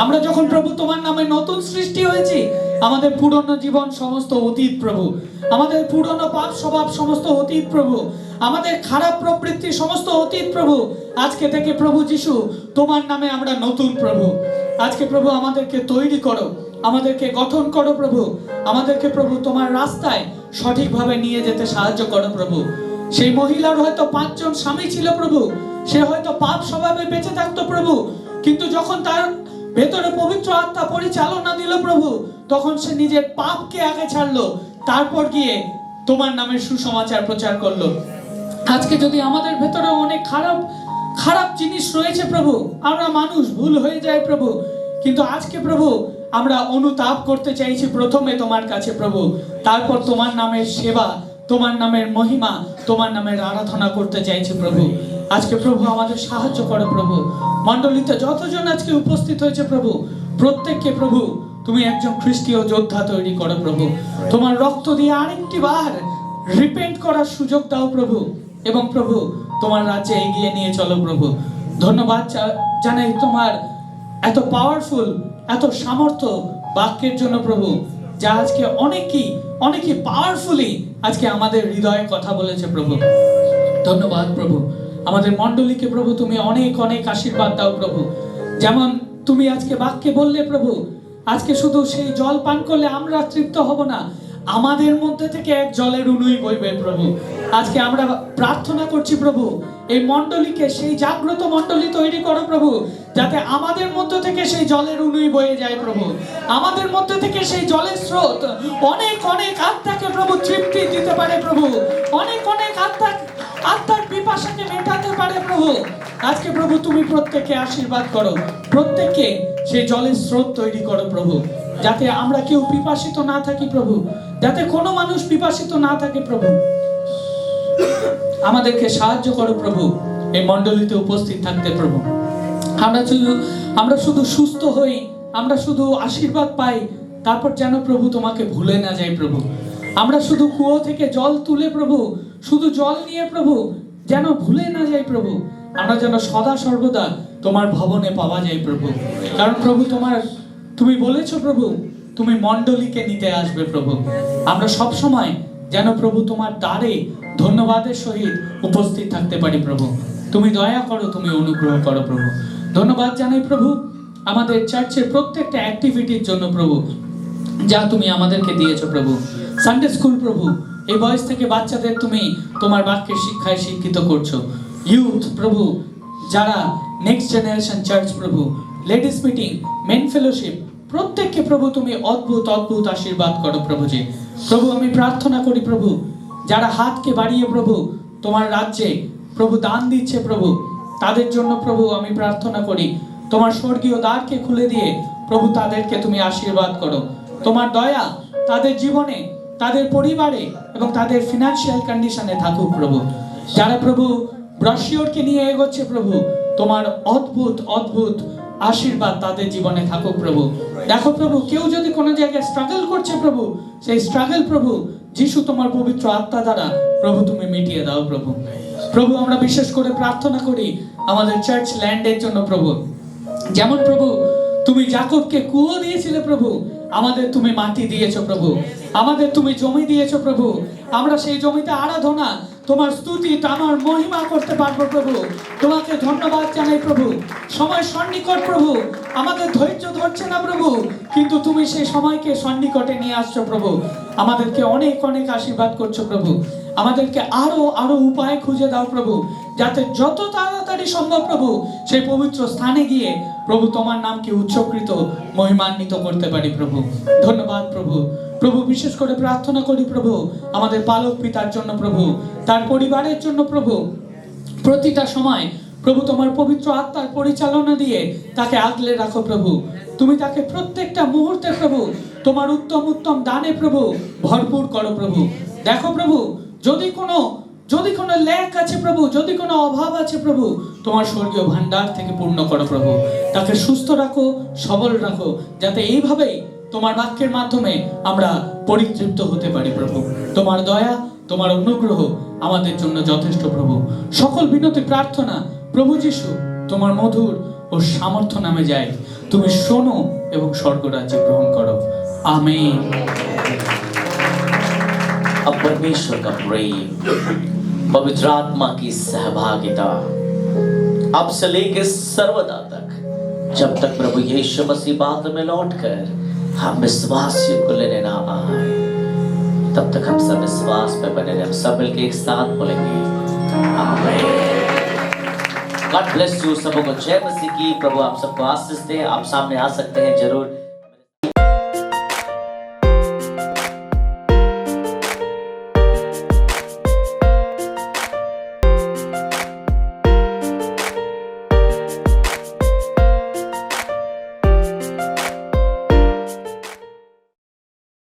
আমরা যখন প্রভু তোমার নামে নতুন সৃষ্টি হয়েছি, আমাদের পুরনো জীবন সমস্ত অতীত প্রভু, আমাদের পুরনো পাপ স্বভাব সমস্ত অতীত প্রভু, আমাদের খারাপ প্রবৃত্তি সমস্ত অতীত প্রভু। আজকে থেকে প্রভু যিশু তোমার নামে আমরা নতুন প্রভু। আজকে প্রভু আমাদেরকে তৈরি করো, আমাদেরকে গঠন করো প্রভু, আমাদেরকে প্রভু তোমার রাস্তায় সঠিকভাবে নিয়ে যেতে সাহায্য করো প্রভু। সেই মহিলার হয়তো 5 জন স্বামী ছিল প্রভু, সে হয়তো পাপ স্বভাবে বেঁচে থাকতো প্রভু, কিন্তু যখন তার ভেতরে পবিত্র আত্মা পরিচালনা দিল প্রভু, তখন সে নিজের পাপকে আগে ছাড়লো, তারপর গিয়ে তোমার নামের সুসমাচার প্রচার করলো। আজকে যদি আমাদের ভেতরে অনেক খারাপ জিনিস রয়েছে প্রভু, আমরা মানুষ, ভুল হয়ে যায় প্রভু, কিন্তু আজকে প্রভু আমরা অনুতাপ করতে চাইছি প্রথমে তোমার কাছে প্রভু, তারপর তোমার নামের সেবা, তোমার নামের মহিমা, তোমার নামের আরাধনা করতে চাইছি প্রভু। আজকে প্রভু আমাদের সাহায্য করো প্রভু। মণ্ডলীতে যতজন আজকে উপস্থিত হয়েছে প্রভু, প্রত্যেককে প্রভু তুমি একজন খ্রিস্টীয় যোদ্ধা তৈরি করো প্রভু। তোমার রক্ত দিয়ে আরেকটি বার রিপেন্ট করার সুযোগ দাও প্রভু, এবং প্রভু তোমার রাজ্যে এগিয়ে নিয়ে চলো প্রভু। ধন্যবাদ জানাই তোমার এত পাওয়ারফুল, এত সামর্থ্য বাক্যের জন্য প্রভু, যা আজকে অনেকই পাওয়ারফুলি আজকে আমাদের হৃদয়ে কথা বলেছে প্রভু। ধন্যবাদ প্রভু। আমাদের মণ্ডলীকে প্রভু তুমি অনেক আশীর্বাদ দাও প্রভু। যেমন তুমি আজকে বাক্যে বললে প্রভু, আজকে শুধু সেই জল পান করলে আমরা তৃপ্ত হব না, আমাদের মধ্যে থেকে এক জলের উনুই বইবে প্রভু। আজকে আমরা প্রার্থনা করছি প্রভু, এই মণ্ডলীকে সেই জাগ্রত মণ্ডলী তৈরি করো প্রভু, যাতে আমাদের মধ্য থেকে সেই জলের উনুই বয়ে যায় প্রভু। আমাদের মধ্যে থেকে সেই জলের স্রোত অনেক অনেক আত্মাকে প্রভু তৃপ্তি দিতে পারে প্রভু, অনেক অনেক আত্মার পিপাসাকে মেটাতে পারে প্রভু। আজকে প্রভু তুমি প্রত্যেককে আশীর্বাদ করো, প্রত্যেককে সেই জলের স্রোত তৈরি করো প্রভু, যাতে আমরা কেউ পিপাসিত না থাকি প্রভু, যাতে কোনো মানুষ পিপাসিত না থাকে প্রভু। আমাদেরকে সাহায্য করো প্রভু এই মণ্ডলীতে উপস্থিত থাকতে প্রভু। আমরা শুধু সুস্থ হই, আমরা শুধু আশীর্বাদ পাই, তারপর যেন প্রভু তোমাকে ভুলে না যাই প্রভু। আমরা শুধু কুয়ো থেকে জল তুলে প্রভু, শুধু জল নিয়ে প্রভু যেন ভুলে না যাই প্রভু। আমরা যেন সদা সর্বদা তোমার ভবনে পাওয়া যায় প্রভু। কারণ প্রভু তুমি বলেছো প্রভু তুমি মণ্ডলীকে নিতে আসবে প্রভু। আমরা সব সময় যেন প্রভু তোমার দ্বারে ধন্যবাদের সহিত উপস্থিত থাকতে পারি প্রভু। তুমি দয়া করো, তুমি অনুগ্রহ করো প্রভু। ধন্যবাদ জানাই প্রভু আমাদের চার্চের প্রত্যেকটা অ্যাক্টিভিটির জন্য প্রভু, যা তুমি আমাদেরকে দিয়েছো প্রভু। সানডে স্কুল প্রভু, এই বয়স থেকে বাচ্চাদের তুমি তোমার বাক্যের শিক্ষায় শিক্ষিত করছো। ইউথ প্রভু, যারা নেক্সট জেনারেশন চার্চ প্রভু, লেডিস মিটিং, মেন ফেলোশিপ, প্রত্যেককে প্রভু তুমি অদ্ভুত অদ্ভুত আশীর্বাদ করো প্রভু। যে প্রভু আমি প্রার্থনা করি প্রভু, যারা হাতকে বাড়িয়ে প্রভু তোমার রাজ্যে প্রভু দান দিচ্ছে প্রভু, তাদের জন্য প্রভু আমি প্রার্থনা করি তোমার স্বর্গীয় দ্বারকে খুলে দিয়ে প্রভু তাদেরকে তুমি আশীর্বাদ করো। তোমার দয়া তাদের জীবনে, তাদের পরিবারে এবং তাদের ফিনান্সিয়াল কন্ডিশনে থাকুক প্রভু। যারা প্রভু ব্রশিওরকে নিয়ে এগোচ্ছে প্রভু, তোমার অদ্ভুত অদ্ভুত আশীর্বাদ তাদের জীবনে থাকুক প্রভু। দেখো প্রভু, কেউ যদি কোনো জায়গায় স্ট্রাগল করছে প্রভু, সেই স্ট্রাগল প্রভু যিশু তোমার পবিত্র আত্মা দ্বারা প্রভু তুমি মিটিয়ে দাও প্রভু। প্রভু আমরা বিশেষ করে প্রার্থনা করি আমাদের চার্চ ল্যান্ডের জন্য প্রভু। যেমন প্রভু তুমি যাকবকে কুয়ো দিয়েছিলে প্রভু, আমাদের তুমি মাটি দিয়েছো প্রভু, আমাদের তুমি জমি দিয়েছো প্রভু। আমরা সেই জমিতে আরাধনা, তোমার স্তুতি, তোমার মহিমা করতে পারবো প্রভু। তোমাকে ধন্যবাদ জানাই প্রভু। সময় সন্নিকট প্রভু, আমাদের ধৈর্য ধরছে না প্রভু, কিন্তু তুমি সেই সময়কে সন্নিকটে নিয়ে আসছো প্রভু। আমাদেরকে অনেক অনেক আশীর্বাদ করছো প্রভু। আমাদেরকে আরো আরো উপায় খুঁজে দাও প্রভু, যাতে যত তাড়াতাড়ি সম্ভব প্রভু সেই পবিত্র স্থানে গিয়ে প্রভু তোমার নামকে উৎসর্গিত মহিমান্বিত করতে পারি প্রভু। ধন্যবাদ প্রভু। প্রভু বিশেষ করে প্রার্থনা করি প্রভু আমাদের পালক পিতার জন্য প্রভু, তার পরিবারের জন্য প্রভু। প্রতিটা সময় প্রভু তোমার পবিত্র আত্মার পরিচালনা দিয়ে তাকে আগলে রাখো প্রভু। তুমি তাকে প্রত্যেকটা মুহূর্তে প্রভু তোমার উত্তম উত্তম দানে প্রভু ভরপুর করো প্রভু। দেখো প্রভু, যদি কোনো ল্যাক আছে প্রভু, যদি কোনো অভাব আছে প্রভু, তোমার স্বর্গীয় ভান্ডার থেকে পূর্ণ করো প্রভু। তাকে সুস্থ রাখো, সবল রাখো, যাতে এইভাবেই তোমার বাক্যের মাধ্যমে আমরা পরিতৃপ্ত হতে পারি প্রভু। তোমার দয়া, তোমার অনুগ্রহ আমাদের জন্য যথেষ্ট প্রভু। সকল বিনতি প্রার্থনা প্রভু যিশু তোমার মধুর ও সামর্থ্য নামে যায়। তুমি শোনো এবং স্বর্গরাজ্যে গ্রহণ করো। आमीन। अब परमेश्वर का प्रेम, पवित्र आत्मा की सहभागिता अब से लेकर सर्वदा तक, जब तक प्रभु यीशु मसीह बाद में लौटकर हम विश्वासियों को लेने ना आए, तब तक हम सब विश्वास पे बने रहे। हम सब मिलकर एक साथ बोलेंगे आमीन। God bless you. सबको जय मसीह की। प्रभु आप सबको आशीष दे। आप सामने आ सकते हैं जरूर।